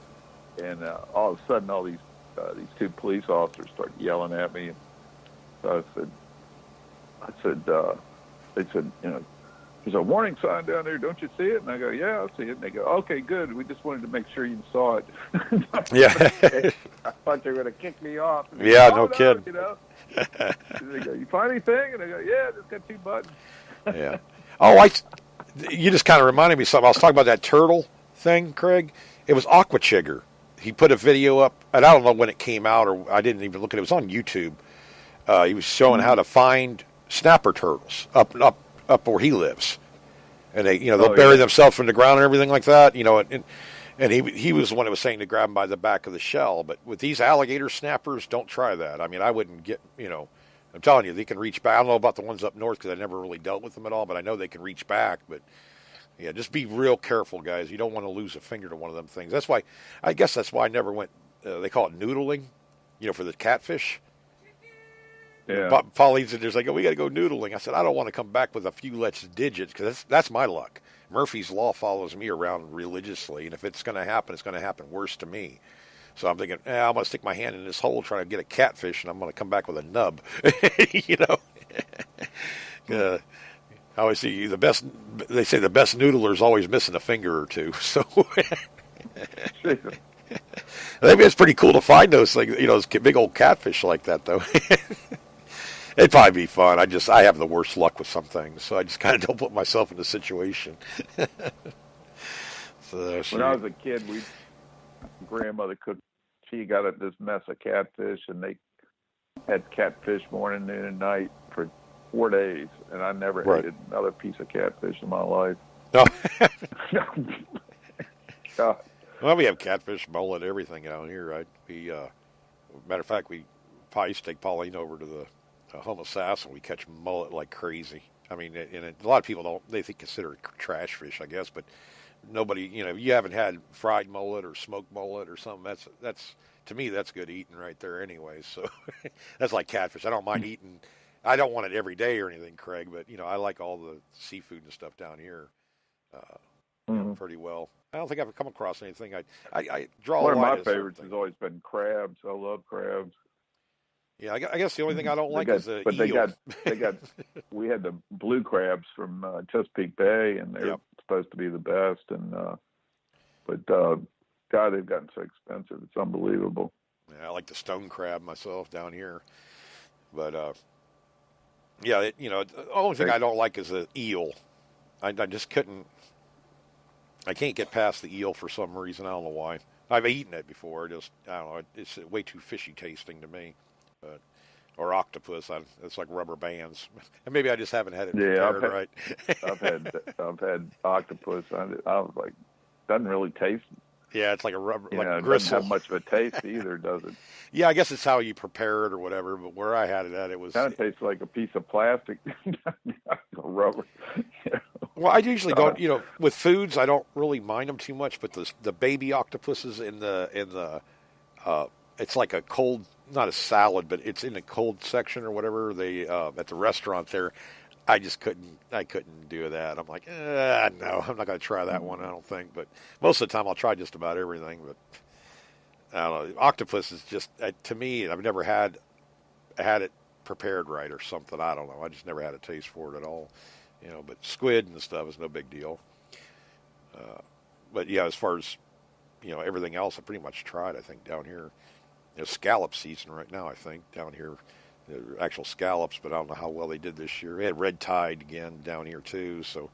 Speaker 2: and all of a sudden, all these two police officers started yelling at me. And so they said, there's a warning sign down there. Don't you see it? And I go, yeah, I see it. And they go, okay, good. We just wanted to make sure you saw it.
Speaker 1: Yeah.
Speaker 2: I thought they were going to kick me off.
Speaker 1: Yeah, no kidding.
Speaker 2: They go, you find anything? And I go, yeah, just got 2 buttons.
Speaker 1: Yeah. Oh, you just kind of reminded me of something. I was talking about that turtle thing, Craig. It was Aquachigger. He put a video up, and I don't know when it came out, or I didn't even look at it. It was on YouTube. He was showing how to find snapper turtles up where he lives, and they'll bury themselves in the ground and everything like that. And he was the one that was saying to grab them by the back of the shell. But with these alligator snappers, don't try that. I mean, I wouldn't get. I'm telling you, they can reach back. I don't know about the ones up north because I never really dealt with them at all, but I know they can reach back. But yeah, just be real careful, guys. You don't want to lose a finger to one of them things. That's why I never went. They call it noodling, for the catfish.
Speaker 2: Yeah.
Speaker 1: Pauline's there's like, we got to go noodling. I said, I don't want to come back with a few less digits because that's my luck. Murphy's Law follows me around religiously, and if it's going to happen, it's going to happen worse to me. So I'm thinking, I'm going to stick my hand in this hole trying to get a catfish, and I'm going to come back with a nub. I always see the best. They say the best noodler is always missing a finger or two. So maybe it's pretty cool to find those things, those big old catfish like that, though. It'd probably be fun. I have the worst luck with some things, so I just kind of don't put myself in the situation.
Speaker 2: When I was a kid, grandmother cooked. She got this mess of catfish, and they had catfish morning, noon, and night for 4 days, and I never ate another piece of catfish in my life.
Speaker 1: No.
Speaker 2: God.
Speaker 1: Well, we have catfish, mullet, everything out here, right? Matter of fact, we probably used to take Pauline over to the Homosassa, and we catch mullet like crazy. I mean, and a lot of people consider it trash fish, I guess, but nobody, you haven't had fried mullet or smoked mullet or something. That's to me, that's good eating right there anyway. So that's like catfish. I don't mind eating. I don't want it every day or anything, Craig, but I like all the seafood and stuff down here pretty well. I don't think I've come across anything. I draw
Speaker 2: one
Speaker 1: a line.
Speaker 2: One of my favorites has always been crabs. I love crabs.
Speaker 1: Yeah, I guess the only thing I don't like is the
Speaker 2: But
Speaker 1: eel.
Speaker 2: they got. We had the blue crabs from Chesapeake Bay, and they're
Speaker 1: Yep.
Speaker 2: supposed to be the best. And but God, they've gotten so expensive. It's unbelievable.
Speaker 1: Yeah, I like the stone crab myself down here, but yeah, the only thing
Speaker 2: They,
Speaker 1: I don't like is the eel. I just couldn't. I can't get past the eel for some reason. I don't know why. I've eaten it before. Just I don't know. It's way too fishy tasting to me. But or octopus. It's like rubber bands. And maybe I just haven't had it
Speaker 2: yeah,
Speaker 1: prepared right.
Speaker 2: I've had octopus. I was like, doesn't really taste.
Speaker 1: Yeah, it's like a rubber,
Speaker 2: You
Speaker 1: like
Speaker 2: know, it doesn't
Speaker 1: gristle.
Speaker 2: have much of a taste either, does it?
Speaker 1: Yeah, I guess it's how you prepare it or whatever. But where I had it at, it was.
Speaker 2: Kind of tastes like a piece of plastic, rubber. You
Speaker 1: Well, I usually
Speaker 2: know?
Speaker 1: don't. With foods, I don't really mind them too much. But the baby octopuses in the it's like a cold, not a salad, but it's in the cold section or whatever. They at the restaurant there. I just couldn't. I couldn't do that. I'm like, no, I'm not going to try that one. I don't think. But most of the time, I'll try just about everything. But I don't know. Octopus is just to me. I've never had it prepared right or something. I don't know. I just never had a taste for it at all. But squid and stuff is no big deal. But yeah, as far as everything else, I pretty much tried. I think down here, scallop season right now. I think down here, the actual scallops, but I don't know how well they did this year. We had red tide again down here too. So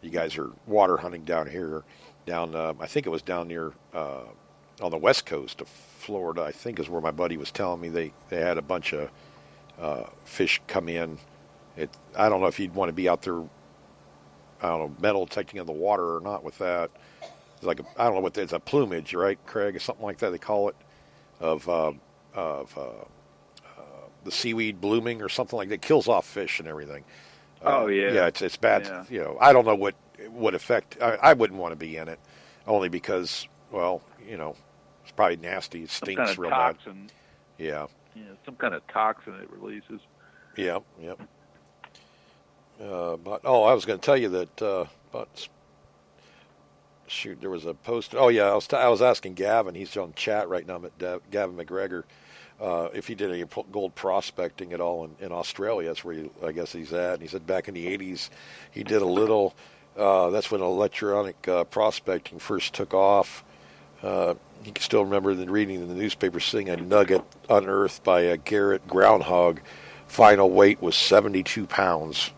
Speaker 1: you guys are water hunting down here. Down, I think it was down near on the west coast of Florida. I think is where my buddy was telling me they had a bunch of fish come in. I don't know if you'd want to be out there. I don't know, metal detecting in the water or not with that. It's like I don't know what it's a plumage, right, Craig, or something like that they call it, of the seaweed blooming or something like that. It kills off fish and everything.
Speaker 2: Oh yeah,
Speaker 1: Yeah, it's bad.
Speaker 2: yeah.
Speaker 1: I don't know what effect. I wouldn't want to be in it, only because well, it's probably nasty. It
Speaker 2: Some
Speaker 1: stinks
Speaker 2: kind of
Speaker 1: real
Speaker 2: toxin.
Speaker 1: bad. Yeah,
Speaker 2: Some kind of toxin it releases.
Speaker 1: yeah, yeah. But I was going to tell you that. But shoot, there was a post. Oh yeah, I was asking Gavin. He's on chat right now. Gavin McGregor. If he did any gold prospecting at all in Australia, that's where I guess he's at. And he said back in the '80s, he did a little. That's when electronic prospecting first took off. He can still remember reading in the newspaper seeing a nugget unearthed by a Garrett groundhog. Final weight was 72 pounds.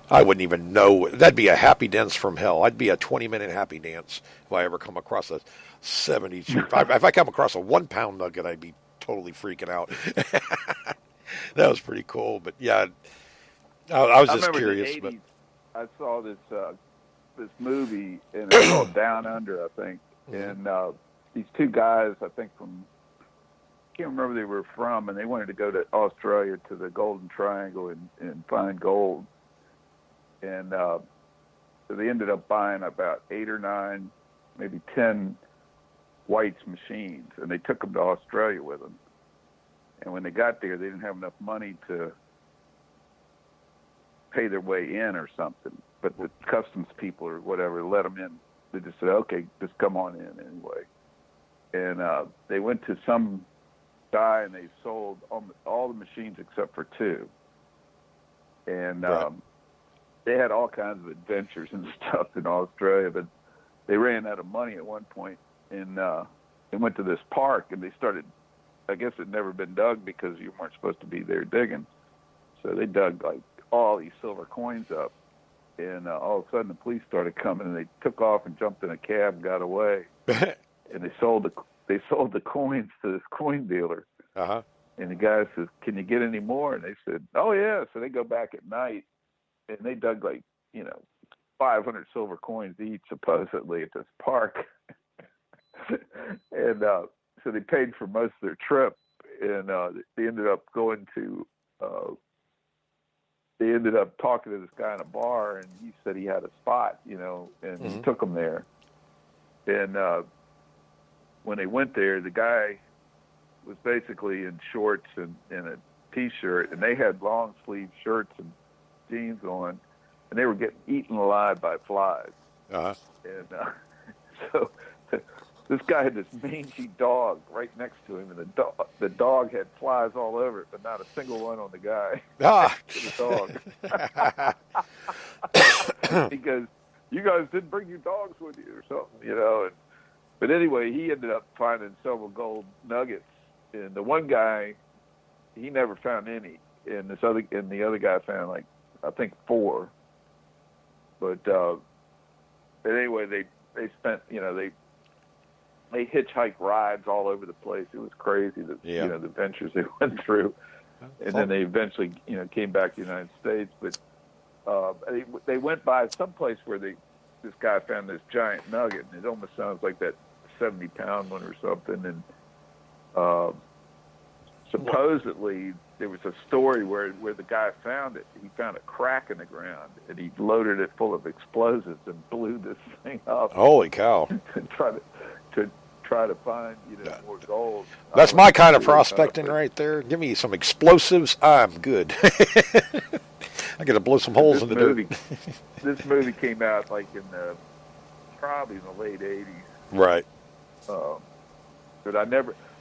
Speaker 1: I wouldn't even know. That'd be a happy dance from hell. I'd be a 20-minute happy dance if I ever come across a 72. If I come across a 1-pound nugget, I'd be totally freaking out. That was pretty cool. But yeah, I was just curious.
Speaker 2: In the 80s,
Speaker 1: but
Speaker 2: I saw this movie, and it's called Down Under, I think.
Speaker 1: Mhm.
Speaker 2: And these two guys, I think I can't remember where they were from, and they wanted to go to Australia to the Golden Triangle and find gold. And so they ended up buying about 8 or 9, maybe 10 White's machines, and they took them to Australia with them. And when they got there, they didn't have enough money to pay their way in or something. But the customs people or whatever let them in. They just said, okay, just come on in anyway. And they went to some guy, and they sold all the machines except for 2. And
Speaker 1: Right.
Speaker 2: They had all kinds of adventures and stuff in Australia, but they ran out of money at one point, and they went to this park, and they started. I guess it had never been dug because you weren't supposed to be there digging, so they dug like all these silver coins up, and all of a sudden the police started coming, and they took off and jumped in a cab and got away, and they sold the coins to this coin dealer.
Speaker 1: Uh-huh.
Speaker 2: And the guy says, "Can you get any more?" And they said, "Oh yeah." So they go back at night, and they dug like 500 silver coins each supposedly at this park. And so they paid for most of their trip, and they ended up going to. They ended up talking to this guy in a bar, and he said he had a spot, and he took them there. And when they went there, the guy was basically in shorts and a T-shirt, and they had long sleeve shirts and jeans on, and they were getting eaten alive by flies.
Speaker 1: Uh-huh.
Speaker 2: And so this guy had this mangy dog right next to him, and the dog had flies all over it, but not a single one on the guy.
Speaker 1: Ah.
Speaker 2: The dog. He goes, "You guys didn't bring your dogs with you, or something, you know." But anyway, he ended up finding several gold nuggets, and the one guy, he never found any, and the other guy found like I think 4. But anyway, they spent, you know, they hitchhiked rides all over the place. It was crazy, you know, the ventures they went through, and then they eventually, you know, came back to the United States. But they went by some place where this guy found this giant nugget, and it almost sounds like that 70-pound one or something. And supposedly there was a story where the guy found it. He found a crack in the ground, and he loaded it full of explosives and blew this thing up.
Speaker 1: Holy cow!
Speaker 2: to try to find, you know, more gold.
Speaker 1: That's my kind of prospecting right there. Give me some explosives, I'm good. I got to blow some holes in the dirt.
Speaker 2: This movie came out like probably in the late '80s.
Speaker 1: Right.
Speaker 2: But I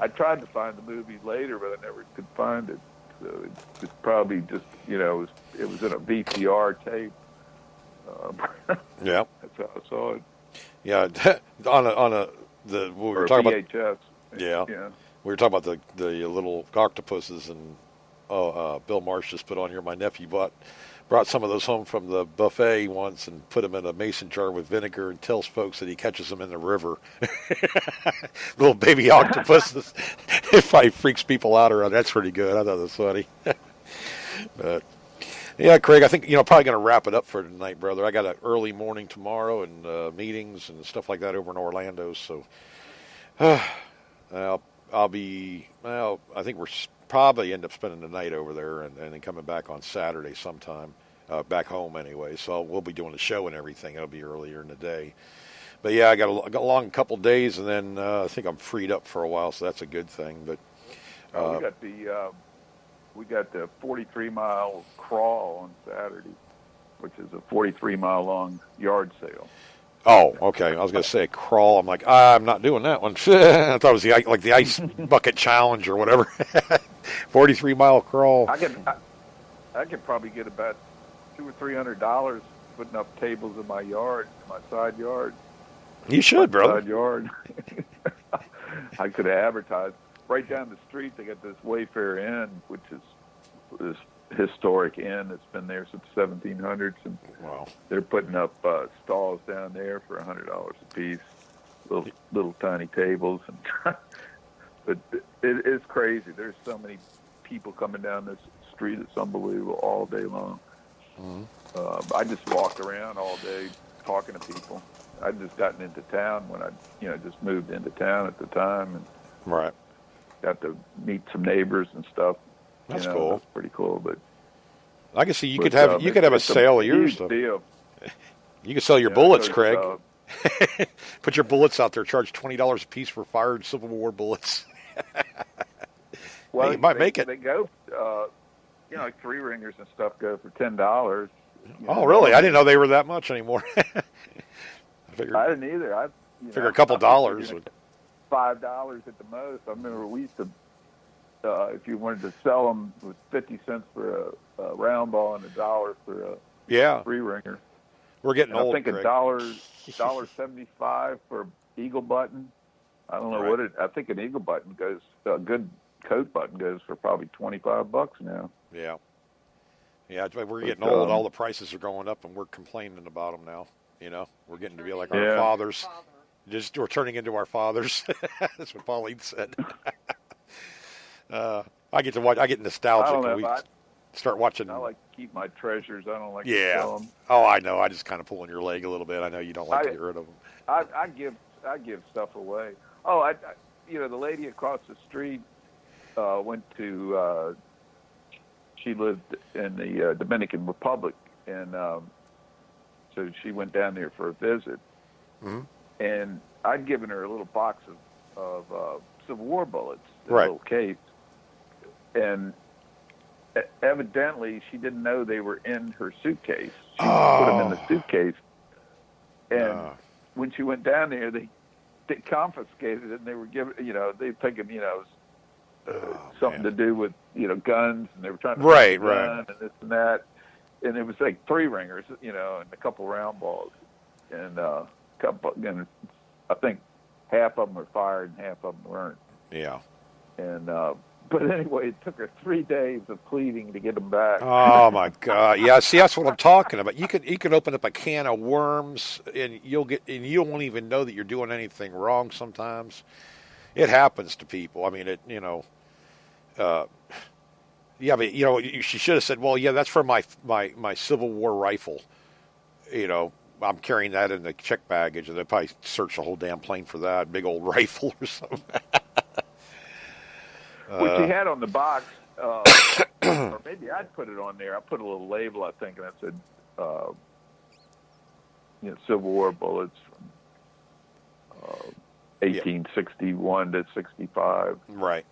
Speaker 2: tried to find the movie later, but I never could find it. So it's probably just, you know, it was in a VCR tape.
Speaker 1: Yeah.
Speaker 2: That's how I saw it.
Speaker 1: Yeah. We were talking
Speaker 2: VHS.
Speaker 1: about. Yeah. We were talking about the little octopuses, and Bill Marsh just put on here. My nephew brought some of those home from the buffet once and put them in a mason jar with vinegar and tells folks that he catches them in the river. Little baby octopuses. It probably freaks people out around. That's pretty good. I thought that was funny. But yeah, Craig, I think, you know, probably going to wrap it up for tonight, brother. I got an early morning tomorrow and meetings and stuff like that over in Orlando. So I'll be, I think we're probably end up spending the night over there and then coming back on Saturday sometime, back home anyway. So we'll be doing the show and everything. It'll be earlier in the day. But yeah, I got a long couple days, and then I think I'm freed up for a while, so that's a good thing. But
Speaker 2: we got the 43-mile crawl on Saturday, which is a 43-mile long yard sale.
Speaker 1: Oh, okay. I was going to say a crawl. I'm like, I'm not doing that one. I thought it was the ice bucket challenge or whatever. 43-mile crawl.
Speaker 2: I could probably get about $200 or $300 putting up tables in my yard, my side yard.
Speaker 1: You should, brother.
Speaker 2: Side yard. I could have advertised. Right down the street, they got this Wayfair Inn, which is this historic inn that's been there since 1700s, and
Speaker 1: wow,
Speaker 2: they're putting up stalls down there for $100 a piece, little tiny tables, and but it's crazy. There's so many people coming down this street; it's unbelievable all day long. Mm-hmm. I just walked around all day talking to people. I'd just gotten into town when I, just moved into town at the time, and
Speaker 1: right,
Speaker 2: got to meet some neighbors and stuff.
Speaker 1: That's cool.
Speaker 2: That's pretty cool. But
Speaker 1: I can see you could have a sale of yours.
Speaker 2: Deal.
Speaker 1: You could sell your bullets, Craig. Put your bullets out there. Charge $20 a piece for fired Civil War bullets.
Speaker 2: Well,
Speaker 1: you might make it.
Speaker 2: They go, like 3-ringers and stuff go for $10.
Speaker 1: Oh, really? I didn't know they were that much anymore.
Speaker 2: I didn't either. I
Speaker 1: figure a couple dollars would.
Speaker 2: $5 at the most. I remember we used to. If you wanted to sell them, it was 50 cents for a round ball and $1 for a 3-ringer.
Speaker 1: We're getting old.
Speaker 2: I think $1.75 for Eagle button. I don't know what it. I think an Eagle button goes. A good coat button goes for probably $25 now.
Speaker 1: Yeah. Yeah, we're getting old. All the prices are going up, and we're complaining about them now. We're getting to be like our fathers. We're turning into our fathers. That's what Pauline said. I get nostalgic when we start watching.
Speaker 2: I like to keep my treasures. I don't like to sell them.
Speaker 1: Oh, I know. I just kind of pulling your leg a little bit. I know you don't like to get rid of them.
Speaker 2: I give stuff away. Oh, the lady across the street went to. She lived in the Dominican Republic, and so she went down there for a visit. Mm-hmm. And I'd given her a little box of Civil War bullets, a little case. And evidently, she didn't know they were in her suitcase. She put them in the suitcase. And when she went down there, they confiscated it, and they were giving, they thinking, something
Speaker 1: man.
Speaker 2: to do with, guns, and they were trying to
Speaker 1: Right,
Speaker 2: find a gun
Speaker 1: right.
Speaker 2: and this and that, and it was like 3 ringers, and a couple round balls, and and I think half of them were fired and half of them weren't,
Speaker 1: Yeah.
Speaker 2: and but anyway, it took her 3 days of pleading to get them back.
Speaker 1: Oh my God! Yeah, see, that's what I'm talking about. You can open up a can of worms, and you won't even know that you're doing anything wrong. Sometimes it happens to people. I mean, yeah, but she should have said, "Well, yeah, that's for my Civil War rifle." I'm carrying that in the check baggage, and they probably search the whole damn plane for that big old rifle or something.
Speaker 2: Which he had on the box, or maybe I'd put it on there. I put a little label, I think, and I said, Civil War bullets from 1861 to 65.
Speaker 1: Right.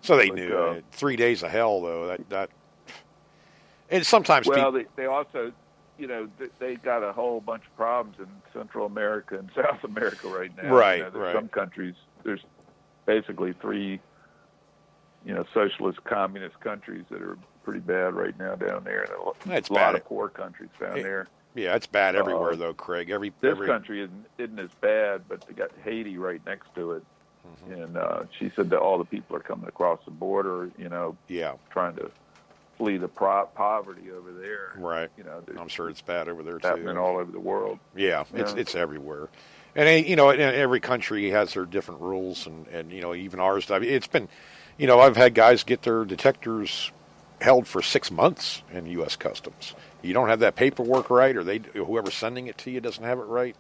Speaker 1: So they
Speaker 2: But,
Speaker 1: knew. 3 days of hell, though. That. And sometimes
Speaker 2: well,
Speaker 1: people.
Speaker 2: they also, they got a whole bunch of problems in Central America and South America right now.
Speaker 1: Right,
Speaker 2: there's
Speaker 1: right.
Speaker 2: some countries. There's basically 3, socialist, communist countries that are pretty bad right now down there, and a lot of poor countries down there.
Speaker 1: Yeah, it's bad everywhere, though, Craig.
Speaker 2: This country isn't as bad, but they got Haiti right next to it. Mm-hmm. And she said that all the people are coming across the border, trying to flee the poverty over there.
Speaker 1: Right. I'm sure it's bad over there, too.
Speaker 2: Happening all over the world.
Speaker 1: Yeah, it's everywhere. And, every country has their different rules, and even ours. I mean, it's been, I've had guys get their detectors held for 6 months in U.S. Customs. You don't have that paperwork right, or whoever's sending it to you doesn't have it right.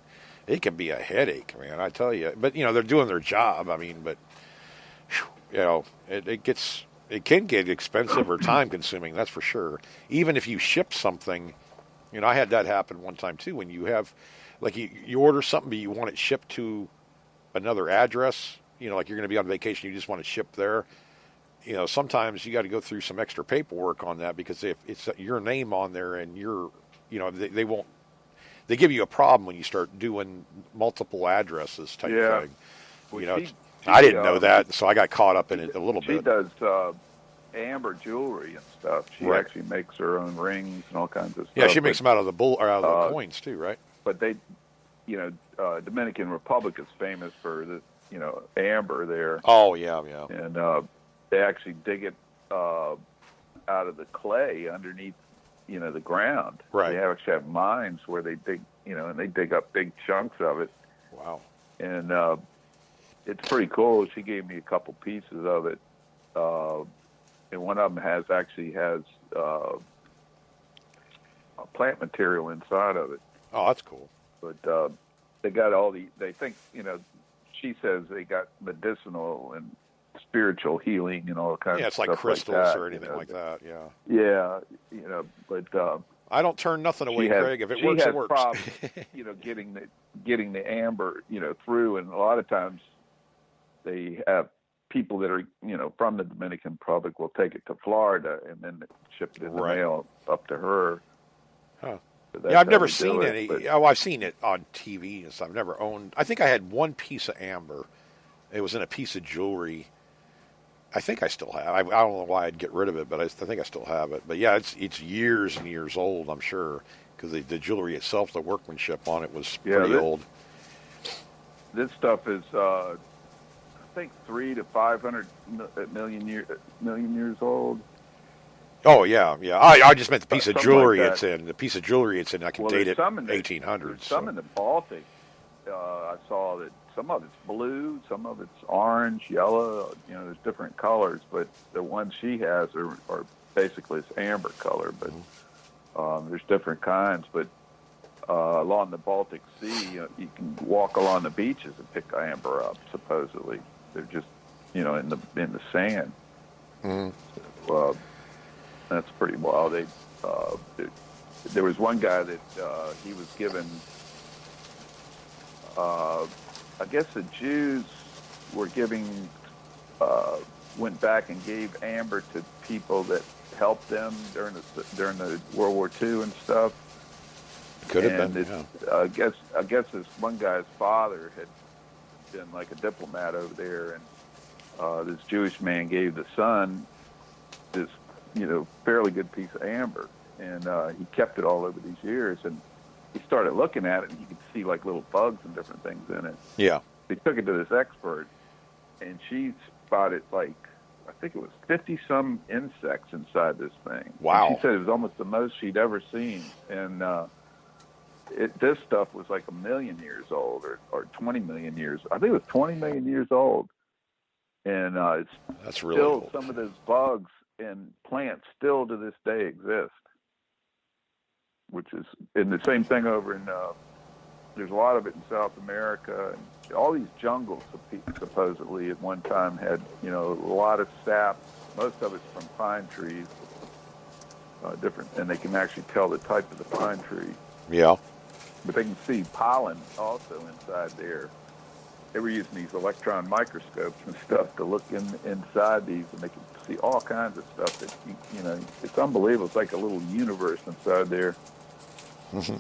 Speaker 1: It can be a headache, man, I tell you. But, they're doing their job. I mean, but, it can get expensive or time consuming, that's for sure. Even if you ship something, I had that happen one time too, when you have, like you order something, but you want it shipped to another address, like you're going to be on vacation, you just want it shipped there. Sometimes you got to go through some extra paperwork on that, because if it's your name on there and they won't, they give you a problem when you start doing multiple addresses type thing.
Speaker 2: Well,
Speaker 1: I didn't know that, so I got caught up in it a little bit.
Speaker 2: She does amber jewelry and stuff. She actually makes her own rings and all kinds of stuff.
Speaker 1: Yeah, she makes them out of the the coins too, right?
Speaker 2: But they, Dominican Republic is famous for the, amber there.
Speaker 1: Oh yeah.
Speaker 2: And they actually dig it out of the clay underneath, the ground.
Speaker 1: Right.
Speaker 2: They actually have mines where they dig, and they dig up big chunks of it.
Speaker 1: Wow.
Speaker 2: And it's pretty cool. She gave me a couple pieces of it, and one of them has plant material inside of it.
Speaker 1: Oh, that's cool.
Speaker 2: But they got they think, she says they got medicinal and spiritual healing and all kinds of stuff.
Speaker 1: Yeah, it's like crystals
Speaker 2: like that,
Speaker 1: or anything like that. Yeah.
Speaker 2: Yeah, but
Speaker 1: I don't turn nothing away, Craig. If it works, it works.
Speaker 2: Problems, getting the amber, through, and a lot of times they have people that are, from the Dominican Republic will take it to Florida and then ship it in the mail up to her.
Speaker 1: Huh.
Speaker 2: So
Speaker 1: yeah, I've never seen any. I've seen it on TV and stuff. I've never owned. I think I had one piece of amber. It was in a piece of jewelry. I think I still have. I don't know why I'd get rid of it, but I think I still have it. But yeah, it's years and years old, I'm sure, because the jewelry itself, the workmanship on it was pretty old.
Speaker 2: This stuff is, I think, 300 to 500 million years old.
Speaker 1: Oh yeah. I just meant the piece of jewelry
Speaker 2: like
Speaker 1: it's in. The piece of jewelry it's in. I can date it 1800s.
Speaker 2: Some in the Baltic. I saw that some of it's blue, some of it's orange, yellow. There's different colors, but the ones she has are basically this amber color. But there's different kinds. But along the Baltic Sea, you can walk along the beaches and pick amber up. Supposedly, they're just in the sand.
Speaker 1: Mm-hmm.
Speaker 2: So, that's pretty wild. There was one guy that he was given. I guess the Jews were went back and gave amber to people that helped them during the World War II and stuff.
Speaker 1: Could have
Speaker 2: And
Speaker 1: been.
Speaker 2: it's,
Speaker 1: Yeah.
Speaker 2: I guess this one guy's father had been like a diplomat over there, and this Jewish man gave the son this, fairly good piece of amber, and he kept it all over these years. And he started looking at it, and you could see like little bugs and different things in it.
Speaker 1: Yeah.
Speaker 2: He took it to this expert, and she spotted like, I think it was 50 some insects inside this thing.
Speaker 1: Wow.
Speaker 2: And she said it was almost the most she'd ever seen, and this stuff was like 1 million years old, or 20 million years. I think it was 20 million years old, and it's
Speaker 1: That's really
Speaker 2: still
Speaker 1: old.
Speaker 2: some of those bugs and plants still to this day exist, which is, and the same thing over in there's a lot of it in South America, and all these jungles supposedly at one time had a lot of sap. Most of it's from pine trees, different, and they can actually tell the type of the pine tree.
Speaker 1: Yeah.
Speaker 2: But they can see pollen also inside there. They were using these electron microscopes and stuff to look inside these, and they can see all kinds of stuff that it's unbelievable. It's like a little universe inside there.
Speaker 1: Mm-hmm.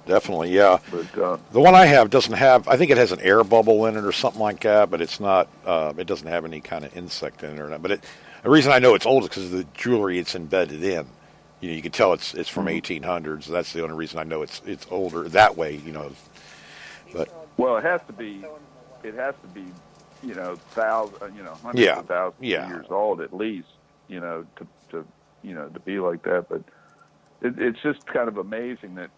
Speaker 1: Definitely, yeah.
Speaker 2: But
Speaker 1: the one I have doesn't have. I think it has an air bubble in it or something like that, but it's not. It doesn't have any kind of insect in it or not. But the reason I know it's old is because of the jewelry it's embedded in. You can tell it's from 1800s. That's the only reason I know it's older that way. But
Speaker 2: well, it has to be, thousands, hundreds of thousands of years old at least, to be like that. But it's just kind of amazing that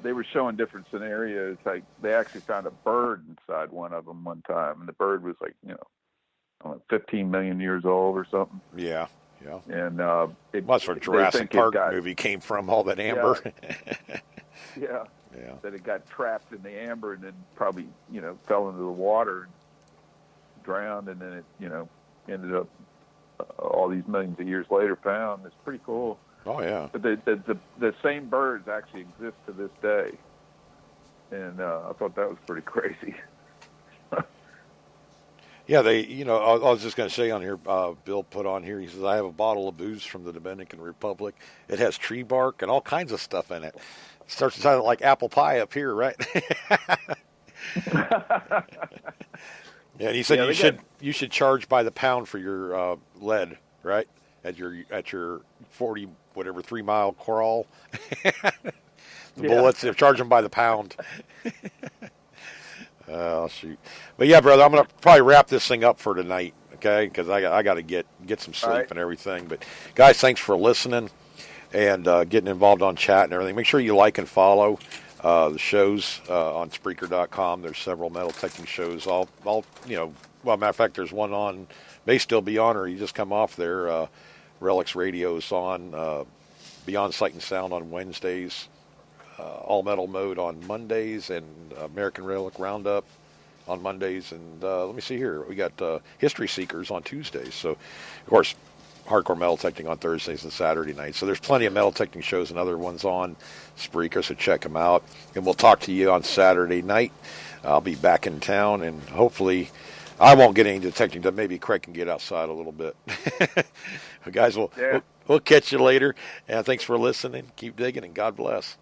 Speaker 2: they were showing different scenarios. Like they actually found a bird inside one of them one time, and the bird was like, 15 million years old or something.
Speaker 1: Yeah. Yeah.
Speaker 2: And
Speaker 1: that's where Jurassic Park movie came from, all that amber.
Speaker 2: Yeah.
Speaker 1: Yeah.
Speaker 2: That it got trapped in the amber and then probably, fell into the water and drowned, and then it, ended up all these millions of years later found. It's pretty cool.
Speaker 1: Oh yeah.
Speaker 2: But the same birds actually exist to this day, and I thought that was pretty crazy.
Speaker 1: Yeah, I was just going to say on here, Bill put on here, he says, I have a bottle of booze from the Dominican Republic. It has tree bark and all kinds of stuff in it. It starts to sound like apple pie up here, right? Yeah, and he said you should charge by the pound for your lead, right? At your 3-mile crawl. Bullets, they charge them by the pound. Oh, shoot. But yeah, brother, I'm going to probably wrap this thing up for tonight, okay? Because I got to get some sleep and everything. But guys, thanks for listening and getting involved on chat and everything. Make sure you like and follow the shows on Spreaker.com. There's several metal detecting shows. Matter of fact, there's one on, may still be on, or you just come off there. Relics Radio is on, Beyond Sight and Sound on Wednesdays. All Metal Mode on Mondays, and American Relic Roundup on Mondays, and let me see here, we got History Seekers on Tuesdays. So, of course, Hardcore Metal Detecting on Thursdays and Saturday nights. So there's plenty of metal detecting shows and other ones on Spreaker, so check them out. And we'll talk to you on Saturday night. I'll be back in town, and hopefully I won't get any detecting done. Maybe Craig can get outside a little bit. But guys, we'll catch you later, and thanks for listening. Keep digging, and God bless.